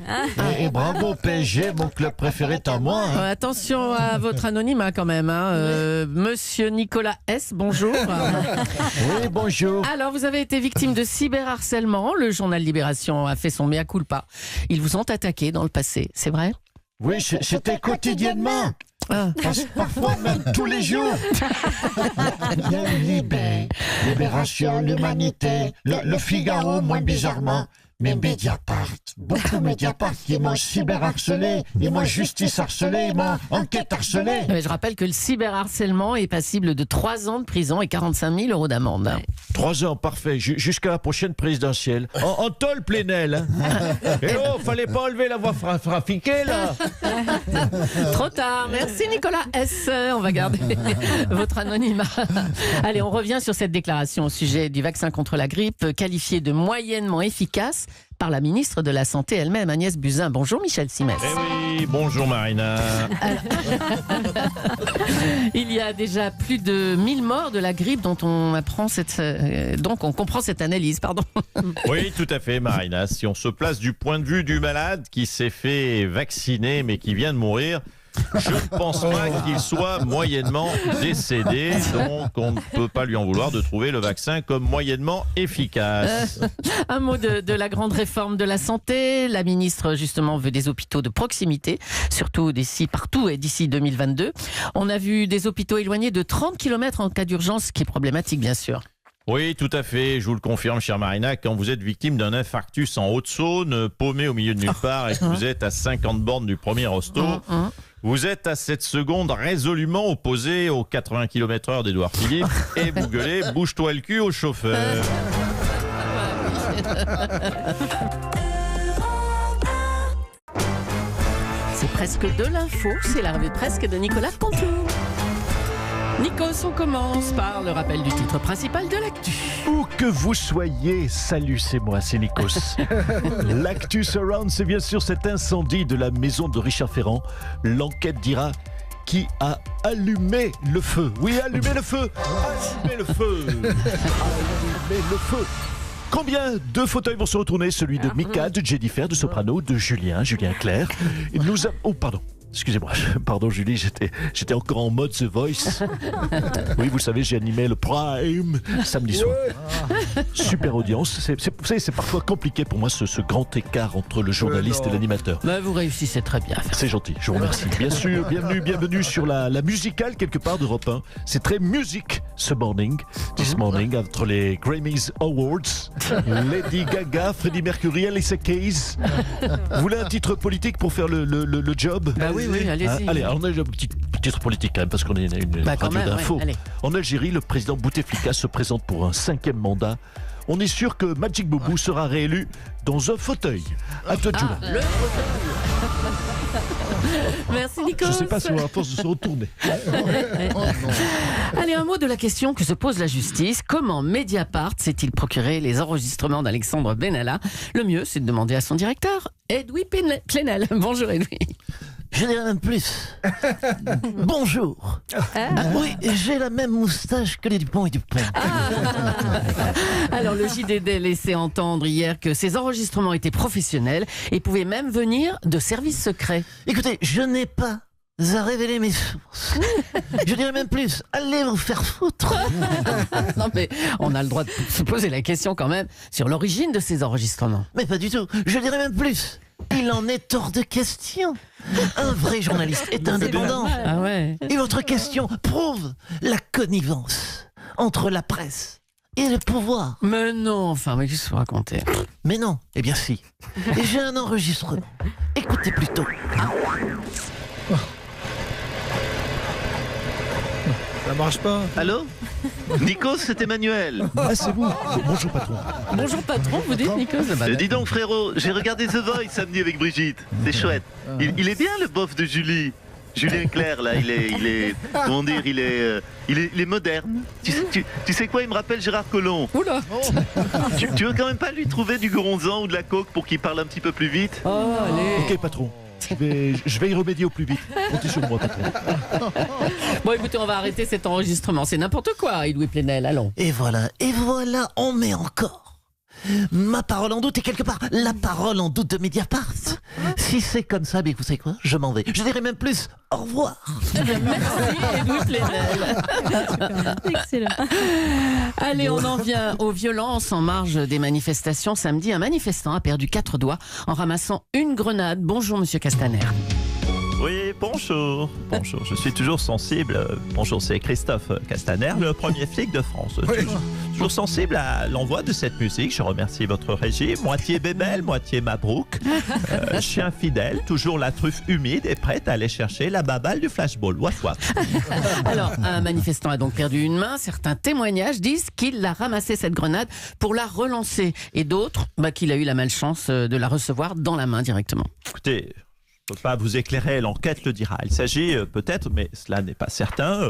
Et bravo PSG, mon club préféré est à moi. Hein. Attention à votre anonymat quand même. Hein. Monsieur Nicolas S, bonjour. Oui, bonjour. Alors, vous avez été victime de cyberharcèlement. Le journal Libération a fait son mea culpa. Ils vous ont attaqué dans le passé, c'est vrai? Oui, c'était quotidiennement. Ah. Parfois même tous les jours. Il y a eu Libération, l'Humanité, le Figaro, moins bizarrement. Mais Mediapart, beaucoup Mediapart qui m'ont cyberharcelé, ils m'ont justice harcelé, ils m'ont enquête harcelé. Mais je rappelle que le cyberharcèlement est passible de 3 ans de prison et 45 000 € d'amende. 3 ans, parfait, jusqu'à la prochaine présidentielle. En tôle Plenel. Hein. Et oh, fallait pas enlever la voix trafiquée, là. Trop tard. Merci Nicolas S. On va garder votre anonymat. Allez, on revient sur cette déclaration au sujet du vaccin contre la grippe, qualifié de moyennement efficace par la ministre de la Santé elle-même, Agnès Buzyn. Bonjour Michel Simès. Eh oui, bonjour Marina. Il y a déjà plus de 1000 morts de la grippe dont on apprend donc on comprend cette analyse, pardon. Oui, tout à fait Marina. Si on se place du point de vue du malade qui s'est fait vacciner mais qui vient de mourir, je ne pense pas qu'il soit moyennement décédé, donc on ne peut pas lui en vouloir de trouver le vaccin comme moyennement efficace. Un mot de la grande réforme de la santé. La ministre, justement, veut des hôpitaux de proximité, surtout partout et d'ici 2022. On a vu des hôpitaux éloignés de 30 km en cas d'urgence, ce qui est problématique, bien sûr. Oui, tout à fait. Je vous le confirme, chère Marina, quand vous êtes victime d'un infarctus en Haute-Saône, paumé au milieu de nulle part et que vous êtes à 50 bornes du premier hosto, vous êtes à cette seconde résolument opposé aux 80 km/h d'Édouard Philippe et vous gueulez « bouge-toi le cul » au chauffeur. C'est presque de l'info, c'est l'arrivée presque de Nicolas Contour. Nikos, on commence par le rappel du titre principal de l'actu. Où que vous soyez, salut, c'est moi, c'est Nikos. L'actu surround, c'est bien sûr cet incendie de la maison de Richard Ferrand. L'enquête dira qui a allumé le feu. Oui, allumé le feu. Allumé le feu. Allumé le feu. Combien de fauteuils vont se retourner? Celui de Mika, de Jennifer, de Soprano, de Julien Clerc. Nous avons... Oh, pardon. Excusez-moi, pardon Julie, j'étais encore en mode The Voice. Oui, vous savez, j'ai animé le Prime samedi soir. Super audience. Vous savez, c'est parfois compliqué pour moi ce grand écart entre le journaliste et l'animateur. Bah, vous réussissez très bien. C'est gentil, je vous remercie. Bien sûr, bienvenue sur la musicale quelque part d'Europe 1. C'est très musique ce morning, this morning, entre les Grammys Awards, Lady Gaga, Freddie Mercury, Alicia Keys. Vous voulez un titre politique pour faire le job? Bah oui, allez-y. Allez, on a un petit titre politique quand même, parce qu'on est une radio d'info. Ouais, en Algérie, le président Bouteflika se présente pour un 5e mandat. On est sûr que Magic Boubou sera réélu dans un fauteuil. À toi, Julia. Le fauteuil. Merci Nikos. Je ne sais pas si on va force de se retourner. Allez, un mot de la question que se pose la justice. Comment Mediapart s'est-il procuré les enregistrements d'Alexandre Benalla? Le mieux, c'est de demander à son directeur, Edoui Plenel. Bonjour Edoui. Je dirais même plus. Bonjour. Oui, j'ai la même moustache que les Dupont et Dupont. Alors, le JDD laissait entendre hier que ces enregistrements étaient professionnels et pouvaient même venir de services secrets. Écoutez, je n'ai pas à révéler mes sources. Je dirais même plus, allez vous faire foutre. Non mais on a le droit de se poser la question quand même sur l'origine de ces enregistrements. Mais pas du tout, je dirais même plus. Il en est hors de question. Un vrai journaliste est indépendant. Ah ouais. Et votre question prouve la connivence entre la presse et le pouvoir. Mais non, enfin, mais qu'est-ce que vous racontez? Mais non, eh bien si. Et j'ai un enregistrement. Écoutez plutôt. Ça marche pas. Allô Nico, c'est Emmanuel. Ah, c'est vous. Bonjour, patron. Bonjour patron, vous dites Nico. Dis donc frérot, j'ai regardé The Voice samedi avec Brigitte. C'est chouette. Il est bien le bof de Julie. Julien Clerc, là, il est comment dire, il est moderne. Tu sais quoi, il me rappelle Gérard Collomb. Oula. Tu veux quand même pas lui trouver du goronzan ou de la coke pour qu'il parle un petit peu plus vite? Oh, allez. Ok, patron. Je vais y remédier au plus vite. Comptez sur moi, patron. Bon, écoutez, on va arrêter cet enregistrement. C'est n'importe quoi, Louis Plenel. Allons. Et voilà, on met encore ma parole en doute et quelque part la parole en doute de Mediapart. Si c'est comme ça, mais vous savez quoi, je m'en vais. Je dirais même plus au revoir. Merci, Louis Plenel. Excellent. Allez, on en vient aux violences en marge des manifestations. Samedi, un manifestant a perdu 4 doigts en ramassant une grenade. Bonjour, monsieur Castaner. Oui, bonjour. Bonjour, je suis toujours sensible. Bonjour, c'est Christophe Castaner, le premier flic de France. Toujours sensible à l'envoi de cette musique. Je remercie votre régie. Moitié bébelle, moitié Mabrouk. Chien fidèle, toujours la truffe humide et prête à aller chercher la baballe du flashball. Waf waf. Alors, un manifestant a donc perdu une main. Certains témoignages disent qu'il a ramassé cette grenade pour la relancer. Et d'autres, qu'il a eu la malchance de la recevoir dans la main directement. Écoutez, je ne peux pas vous éclairer, l'enquête le dira. Il s'agit peut-être, mais cela n'est pas certain,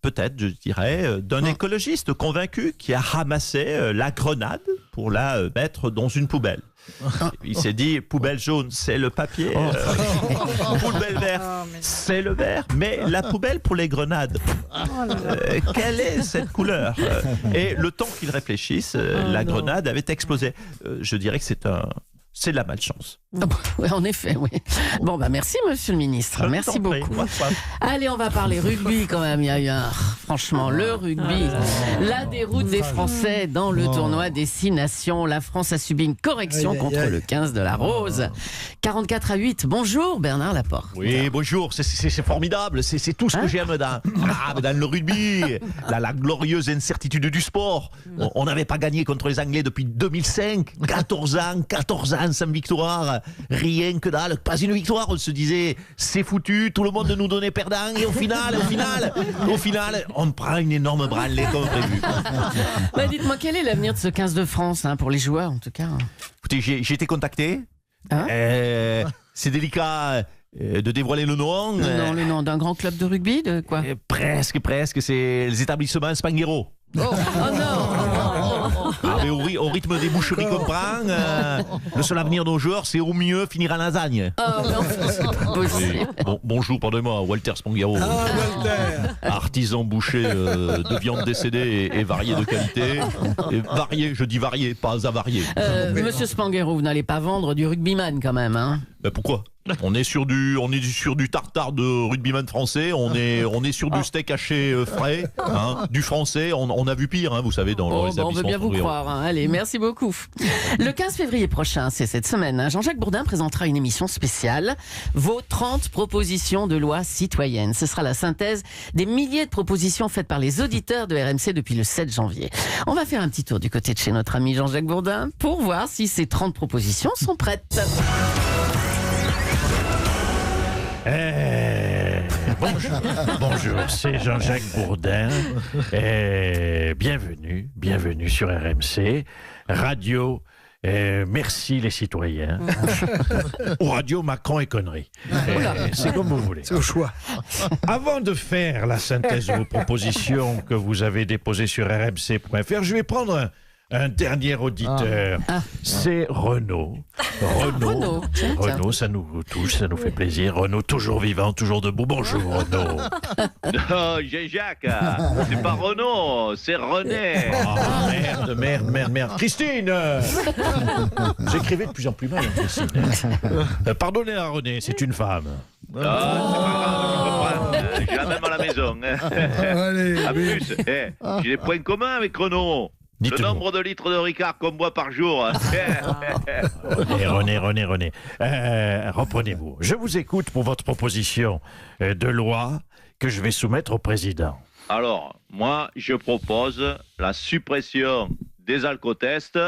peut-être, je dirais, d'un écologiste convaincu qui a ramassé la grenade pour la mettre dans une poubelle. Il s'est dit, poubelle jaune, c'est le papier, poubelle verte, c'est le verre, mais la poubelle pour les grenades, quelle est cette couleur? Et le temps qu'il réfléchisse, la grenade avait explosé. Je dirais que c'est de la malchance. Oui, en effet, oui. Bon, merci, monsieur le ministre. Merci beaucoup. Allez, on va parler rugby quand même. Il y a eu franchement, le rugby. La déroute des Français dans le tournoi des 6 nations. La France a subi une correction contre le 15 de la Rose. 44-8. Bonjour, Bernard Laporte. Oui, bonjour. C'est formidable. C'est tout ce que j'aime dans le rugby. La glorieuse incertitude du sport. On n'avait pas gagné contre les Anglais depuis 2005. 14 ans sans victoire. Rien que dalle, pas une victoire. On se disait, c'est foutu, tout le monde nous donnait perdant. Et au final, on prend une énorme branlée comme prévu. Dites-moi, quel est l'avenir de ce 15 de France, pour les joueurs en tout cas? Écoutez, j'ai été contacté. C'est délicat de dévoiler le nom. Le nom d'un grand club de rugby, de quoi? Presque. C'est les établissements Spanghero. Oh non. Mais au rythme des boucheries qu'on prend, le seul avenir de nos joueurs, c'est au mieux finir en lasagne. C'est pas possible. Bonjour, pardonnez-moi, Walter Spanghero. Artisan boucher de viande décédée et varié de qualité. Et varié, je dis varié, pas avarié. Monsieur Spanghero, vous n'allez pas vendre du rugbyman quand même, hein? Pourquoi? On est sur du tartare de rugbyman français, on est sur du steak haché frais, du français, on a vu pire, vous savez, dans les établissements. On veut bien vous croire, Allez, merci beaucoup. Le 15 février prochain, c'est cette semaine, Jean-Jacques Bourdin présentera une émission spéciale, vos 30 propositions de loi citoyennes. Ce sera la synthèse des milliers de propositions faites par les auditeurs de RMC depuis le 7 janvier. On va faire un petit tour du côté de chez notre ami Jean-Jacques Bourdin pour voir si ces 30 propositions sont prêtes. Bonjour, c'est Jean-Jacques Bourdin. Bienvenue sur RMC Radio. Merci les citoyens. Ou Radio Macron et conneries. C'est comme vous voulez. C'est au choix. Avant de faire la synthèse de vos propositions que vous avez déposées sur rmc.fr, je vais prendre un dernier auditeur. C'est Renaud. Renaud, ça nous touche, ça nous fait plaisir. Renaud, toujours vivant, toujours debout. Bonjour, Renaud. Oh, Jean-Jacques, c'est pas Renaud, c'est René. Merde. Christine. J'écrivais de plus en plus mal, Christine. Pardonnez à René, c'est une femme. C'est pas grave, j'ai la même à la maison. En plus, j'ai des points communs avec Renaud. Le nombre de litres de Ricard qu'on boit par jour. René. Reprenez-vous. Je vous écoute pour votre proposition de loi que je vais soumettre au président. Alors, moi, je propose la suppression des alcotests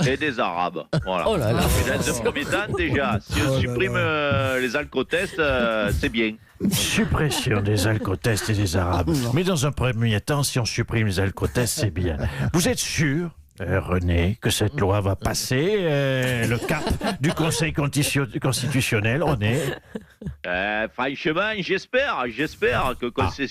et des Arabes. Voilà. Oh là là. Et dans un premier temps, déjà, si on supprime les alcotests, c'est bien. Suppression des alcotests et des Arabes. Mais dans un premier temps, si on supprime les alcotests, c'est bien. Vous êtes sûr, René, que cette loi va passer le cap du Conseil constitutionnel, René? Franchement, j'espère que le Conseil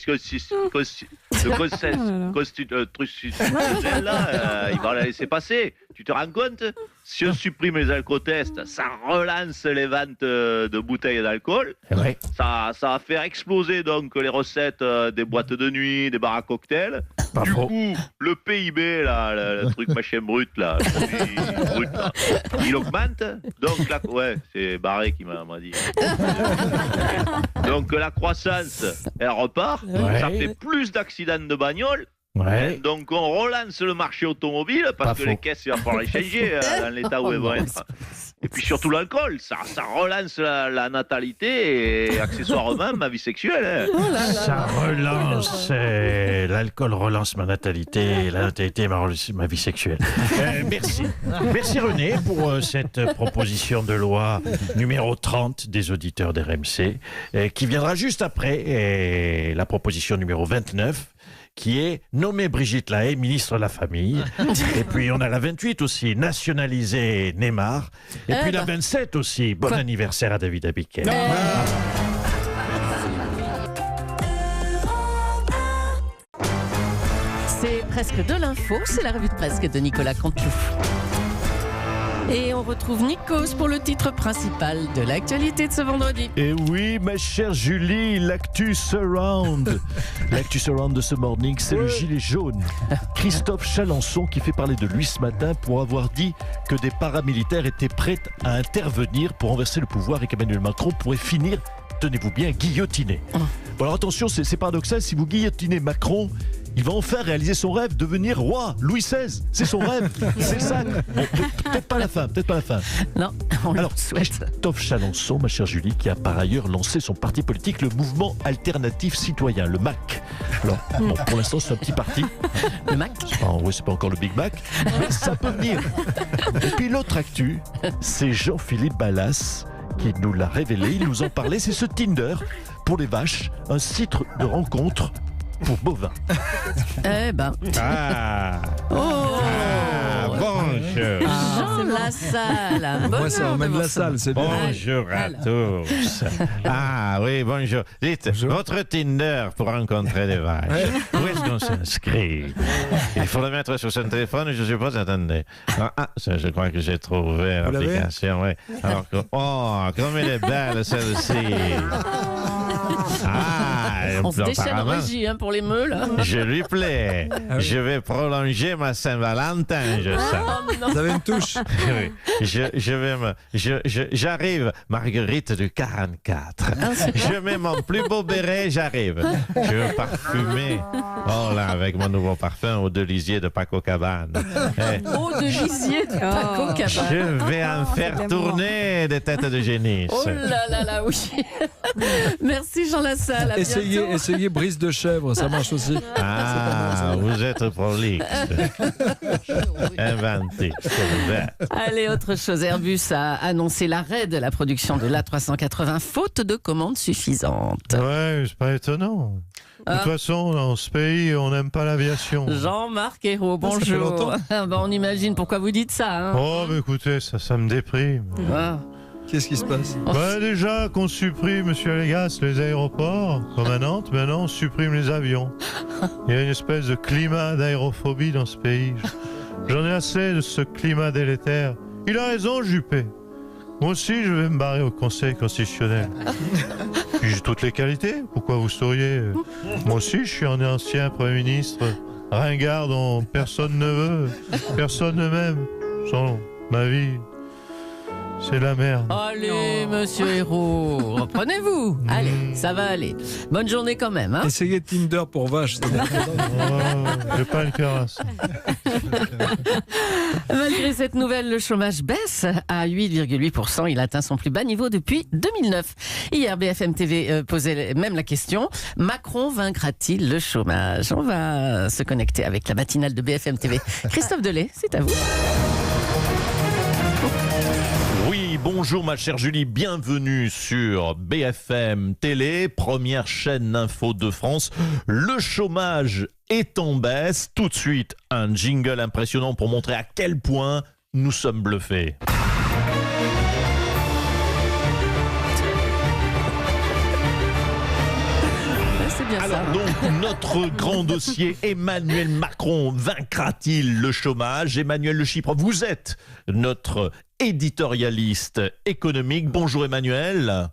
constitutionnel, là, il va la laisser passer. Tu te rends compte? Si on supprime les alcotests, ça relance les ventes de bouteilles d'alcool. Ouais. Ça va faire exploser donc les recettes des boîtes de nuit, des bars à cocktails. Du coup, le PIB, là, le truc machin brut, là, le produit brut, là, il augmente. Donc, là, ouais, c'est Barré qui m'a dit. Donc, la croissance, elle repart. Ouais. Ça fait plus d'accidents de bagnole. Ouais. Donc on relance le marché automobile parce que les caisses, il va falloir les changer dans l'état où elles vont être. Et puis surtout l'alcool, ça relance la natalité et accessoirement ma vie sexuelle. Ça relance, l'alcool relance ma natalité, la natalité ma vie sexuelle. Merci. Merci René pour cette proposition de loi numéro 30 des auditeurs d'RMC, qui viendra juste après la proposition numéro 29. Qui est nommée Brigitte Lahaie, ministre de la Famille. Et puis on a la 28 aussi, nationaliser Neymar. Et puis la 27 aussi, bon anniversaire à David Abiker. C'est presque de l'info, c'est la revue de presse de Nicolas Canteloup. Et on retrouve Nikos pour le titre principal de l'actualité de ce vendredi. Et oui, ma chère Julie, l'actu surround. L'actu surround de ce morning, c'est le gilet jaune. Christophe Chalençon qui fait parler de lui ce matin pour avoir dit que des paramilitaires étaient prêts à intervenir pour renverser le pouvoir et qu'Emmanuel Macron pourrait finir, tenez-vous bien, guillotiné. Bon alors attention, c'est paradoxal, si vous guillotinez Macron, il va enfin réaliser son rêve, devenir roi, Louis XVI. C'est son rêve, c'est ça. Bon, peut-être pas la fin. Non, on alors, le souhaite. Christophe Chalençon, ma chère Julie, qui a par ailleurs lancé son parti politique, le Mouvement Alternatif Citoyen, le MAC. Alors, bon, pour l'instant, c'est un petit parti. Le MAC? Oui, c'est pas encore le Big Mac, mais ça peut venir. Et puis l'autre actu, c'est Jean-Philippe Ballas qui nous l'a révélé. Il nous en parlait, c'est ce Tinder pour les vaches, un site de rencontre pour bovins. Eh ben. Bonjour. Jean Lassalle. Moi, ça emmène la salle, c'est bien. Bonjour à tous. Oui, bonjour. Dites, votre Tinder pour rencontrer des vaches, où est-ce qu'on s'inscrit? Il faut le mettre sur son téléphone, je suppose. Attendez. Ça, je crois que j'ai trouvé l'application. Oui. Alors, comme elle est belle, celle-ci. On se déchaîne en régie pour les meules. Je lui plais. Je vais prolonger ma Saint-Valentin, je sens. Vous avez une touche. Oui. J'arrive, Marguerite du 44. Je mets mon plus beau béret, j'arrive. Je veux parfumer. Oh là, avec mon nouveau parfum, Eau de Lisier de Paco Cabane. Eau de Lisier de Paco Cabane. Je vais en faire tourner des têtes de génie. Oh là là, oui. Merci Jean Lassalle. Essayez brise de chèvre, ça marche aussi. Vous êtes prolixe. Inventé. Allez, autre chose. Airbus a annoncé l'arrêt de la production de l'A380 faute de commandes suffisantes. Ouais, c'est pas étonnant. De toute façon, dans ce pays, on n'aime pas l'aviation. Jean-Marc Ayrault, bonjour. On imagine pourquoi vous dites ça. Oh, mais écoutez, ça me déprime. Qu'est-ce qui se passe? Déjà qu'on supprime, monsieur Légas, les aéroports, comme à Nantes, maintenant on supprime les avions. Il y a une espèce de climat d'aérophobie dans ce pays. J'en ai assez de ce climat délétère. Il a raison, Juppé. Moi aussi, je vais me barrer au Conseil constitutionnel. Puis j'ai toutes les qualités, pourquoi vous souriez? Moi aussi, je suis un ancien Premier ministre, ringard dont personne ne veut, personne ne m'aime. Ma vie... c'est la merde. Allez, monsieur Ayrault, reprenez-vous. Allez, ça va aller. Bonne journée quand même. Essayez Tinder pour vache. J'ai pas le cœur à ça. Malgré cette nouvelle, le chômage baisse à 8,8%. Il atteint son plus bas niveau depuis 2009. Hier, BFM TV posait même la question. Macron vaincra-t-il le chômage? On va se connecter avec la matinale de BFM TV. Christophe Delay, c'est à vous. bonjour ma chère Julie, bienvenue sur BFM Télé, première chaîne d'info de France. Le chômage est en baisse. Tout de suite, un jingle impressionnant pour montrer à quel point nous sommes bluffés. Alors donc, notre grand dossier, Emmanuel Macron vaincra-t-il le chômage? Emmanuel Le Chypre, vous êtes notre éditorialiste économique. Bonjour Emmanuel.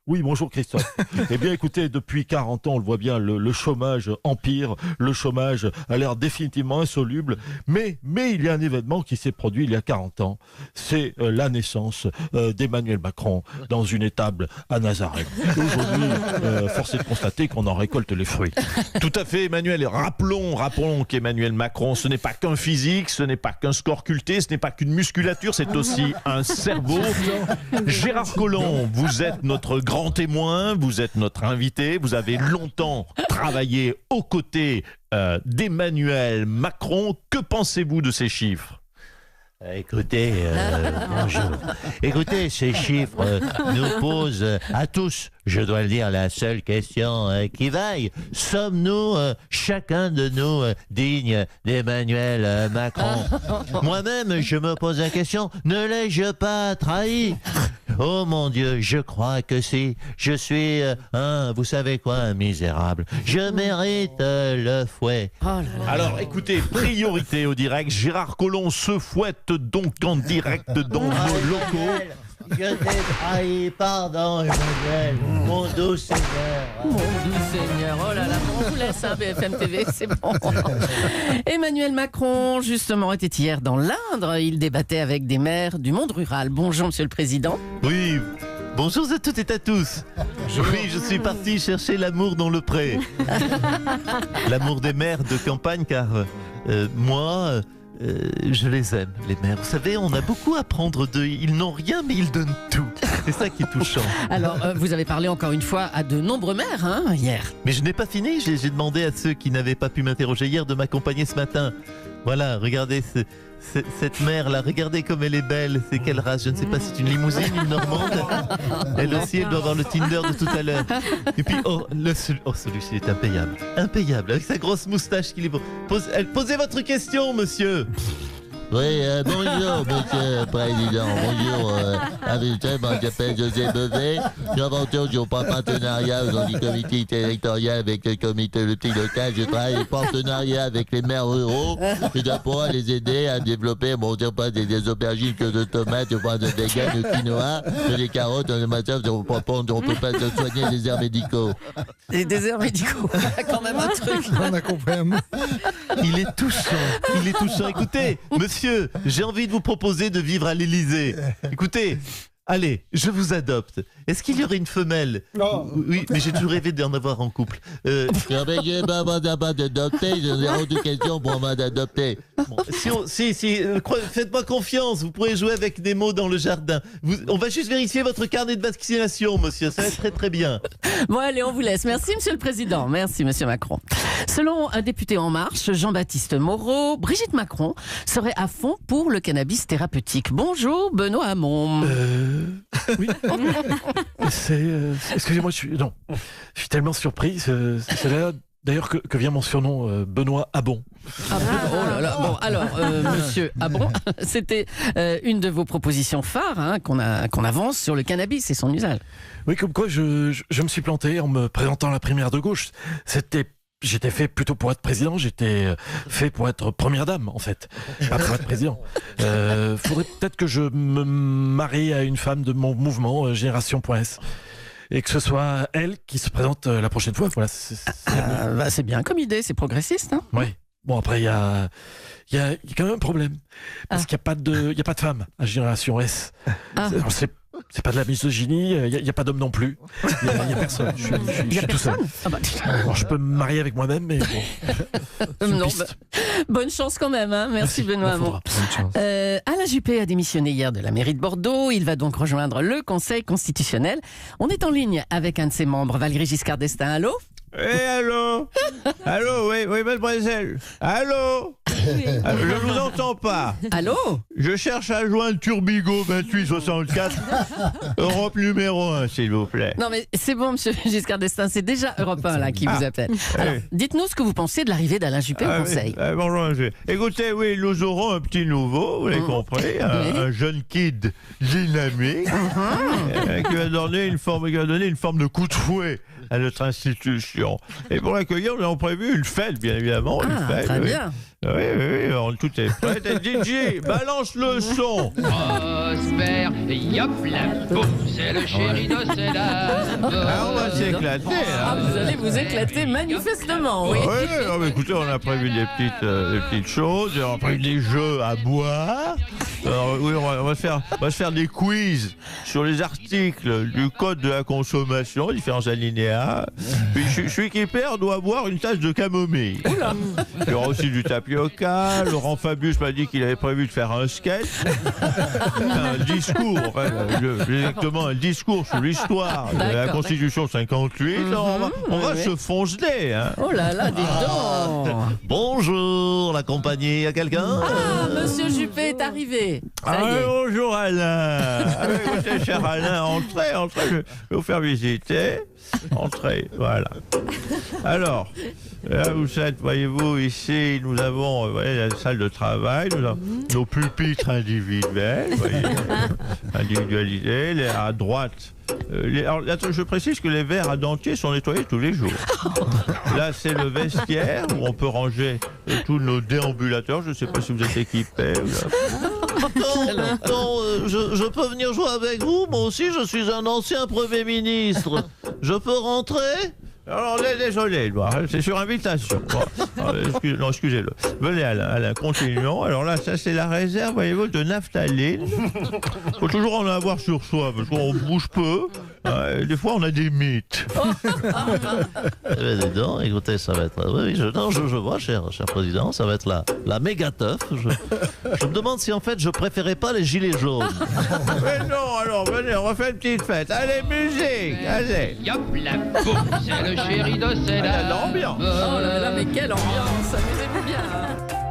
Oui, bonjour Christophe. Eh bien écoutez, depuis 40 ans, on le voit bien, le chômage empire, le chômage a l'air définitivement insoluble, mais il y a un événement qui s'est produit il y a 40 ans, c'est la naissance d'Emmanuel Macron dans une étable à Nazareth. Aujourd'hui, force est de constater qu'on en récolte les fruits. Tout à fait Emmanuel, rappelons qu'Emmanuel Macron, ce n'est pas qu'un physique, ce n'est pas qu'un score culté, ce n'est pas qu'une musculature, c'est aussi un cerveau. Gérard Collomb, vous êtes notre grand témoin, vous êtes notre invité, vous avez longtemps travaillé aux côtés d'Emmanuel Macron. Que pensez-vous de ces chiffres ? Écoutez, bonjour. Écoutez, ces chiffres nous posent à tous, je dois le dire, la seule question qui vaille. Sommes-nous, chacun de nous, dignes d'Emmanuel Macron? Moi-même, je me pose la question, ne l'ai-je pas trahi? Oh mon Dieu, je crois que si. Je suis vous savez quoi, un misérable. Je mérite le fouet. Oh là là. Alors écoutez, priorité au direct. Gérard Collomb se fouette donc en direct dans nos locaux. Je t'ai trahi, pardon Emmanuel, mon doux Seigneur. Mon doux Seigneur, oh là là, on vous laisse BFM TV, c'est bon. Emmanuel Macron, justement, était hier dans l'Indre. Il débattait avec des maires du monde rural. Bonjour, Monsieur le Président. Oui, bonjour à toutes et à tous. Oui, je suis parti chercher l'amour dans le pré. L'amour des maires de campagne, car moi... je les aime, les maires. Vous savez, on a beaucoup à prendre d'eux. Ils n'ont rien, mais ils donnent tout. C'est ça qui est touchant. Alors, vous avez parlé encore une fois à de nombreux maires, hier. Mais je n'ai pas fini. J'ai demandé à ceux qui n'avaient pas pu m'interroger hier de m'accompagner ce matin. Voilà, regardez cette mère-là. Regardez comme elle est belle. C'est quelle race? Je ne sais pas si c'est une limousine, une normande. Elle aussi, elle doit avoir le Tinder de tout à l'heure. Et puis, celui-ci est impayable. Impayable, avec sa grosse moustache qu'il est beau. Posez votre question, monsieur. Oui, bonjour, monsieur le président. Bonjour, je m'appelle José Bevet. J'invention sur un partenariat dans le comité territorial avec le comité local. Je travaille en partenariat avec les maires ruraux. Je dois pouvoir les aider à développer, pas des aubergines, que de tomates, de vegan, de quinoa, des carottes, de matière, on peut pas se soigner des déserts médicaux. Des déserts médicaux, quand même un truc. On a compris un mot. Il est touchant. Écoutez, monsieur, j'ai envie de vous proposer de vivre à l'Élysée. Écoutez, allez, je vous adopte. Est-ce qu'il y aurait une femelle? Non. Oui, mais j'ai toujours rêvé d'en avoir en couple. J'ai pas d'adopter, j'ai zéro de question pour moi d'adopter. Bon, faites-moi confiance, vous pourrez jouer avec des mots dans le jardin. On va juste vérifier votre carnet de vaccination, monsieur, ça va être très très bien. Bon, allez, on vous laisse. Merci, Monsieur le Président. Merci, Monsieur Macron. Selon un député En Marche, Jean-Baptiste Moreau, Brigitte Macron serait à fond pour le cannabis thérapeutique. Bonjour, Benoît Hamon. Oui. Excusez-moi, je suis tellement surpris. C'est là d'ailleurs que vient mon surnom, Benoît Abon. Ah bon, oh là là. Bon, alors, monsieur Abon, c'était une de vos propositions phares qu'on avance sur le cannabis et son usage. Oui, comme quoi je me suis planté en me présentant à la primaire de gauche. J'étais fait plutôt pour être président, j'étais fait pour être première dame, en fait, pas pour être président. Faudrait peut-être que je me marie à une femme de mon mouvement, Génération.s, et que ce soit elle qui se présente la prochaine fois. Voilà, c'est bien comme idée, c'est progressiste. Hein. Oui. Bon, après, il y a quand même un problème, parce qu'il n'y a pas de femme à Génération S. Alors, c'est pas de la misogynie, il n'y a pas d'homme non plus. Il n'y a personne. Je suis tout seul. Alors, je peux me marier avec moi-même, mais bon. Non, bonne chance quand même. Hein. Merci Benoît Hamon. Alain Juppé a démissionné hier de la mairie de Bordeaux. Il va donc rejoindre le Conseil constitutionnel. On est en ligne avec un de ses membres, Valéry Giscard d'Estaing. Allô? Allô? Allô, oui, mademoiselle. Allô? Je vous entends pas. Allô? Je cherche à joindre Turbigo 2864, Europe numéro 1, s'il vous plaît. Non mais c'est bon, monsieur Giscard d'Estaing, c'est déjà Europe 1 là qui vous appelle. Alors, dites-nous ce que vous pensez de l'arrivée d'Alain Juppé au Conseil. Bonjour, monsieur. Écoutez, oui, nous aurons un petit nouveau, vous l'avez compris, un jeune kid dynamique qui va donner une forme de coup de fouet à notre institution. Et pour l'accueillir, nous avons prévu une fête, bien évidemment. Une fête, très bien. Oui, tout est prêt. DJ, balance le son. Prosper, yop la boum, c'est le chéri de ses dames. On va s'éclater. Vous allez vous éclater manifestement, oui. Oui, écoutez, on a prévu des petites choses. On a prévu des jeux à boire. Alors, oui, on va se faire des quiz sur les articles du code de la consommation, différents alinéas. Puis celui qui perd doit boire une tasse de camomille. Il y aura aussi du tapioca. Laurent Fabius m'a dit qu'il avait prévu de faire un sketch, un discours, exactement un discours sur l'histoire de la Constitution 58. On va se foncer. Hein. Oh là là, dis donc. Bonjour, la compagnie, y a quelqu'un? Monsieur Juppé est arrivé. Bonjour Alain. Écoutez, cher Alain, entrez, je vais vous faire visiter. Entrez, voilà. Alors, là vous êtes, voyez-vous, ici, nous avons la salle de travail, nous avons nos pupitres individuels, voyez, individualisés, les à droite. Je précise que les verres à dentier sont nettoyés tous les jours. Là, c'est le vestiaire où on peut ranger tous nos déambulateurs. Je ne sais pas si vous êtes équipés. Attends, je peux venir jouer avec vous? Moi aussi, je suis un ancien Premier ministre. Je peux rentrer? Alors, désolé, c'est sur invitation. Bon, excusez-le. Venez, Alain, continuons. Alors là, ça, c'est la réserve, voyez-vous, de naphtaline. Il faut toujours en avoir sur soi, parce qu'on bouge peu. Des fois, on a des mythes. Dis donc, écoutez, ça va être... Oui, je vois, cher président, ça va être la méga teuf. Je me demande si, en fait, je préférais pas les gilets jaunes. Mais non, alors, venez, on refait une petite fête. Allez, musique, allez. Yop la boum, c'est le chéri de ses dames. L'ambiance. Oh là là, mais quelle ambiance, amusez-vous bien.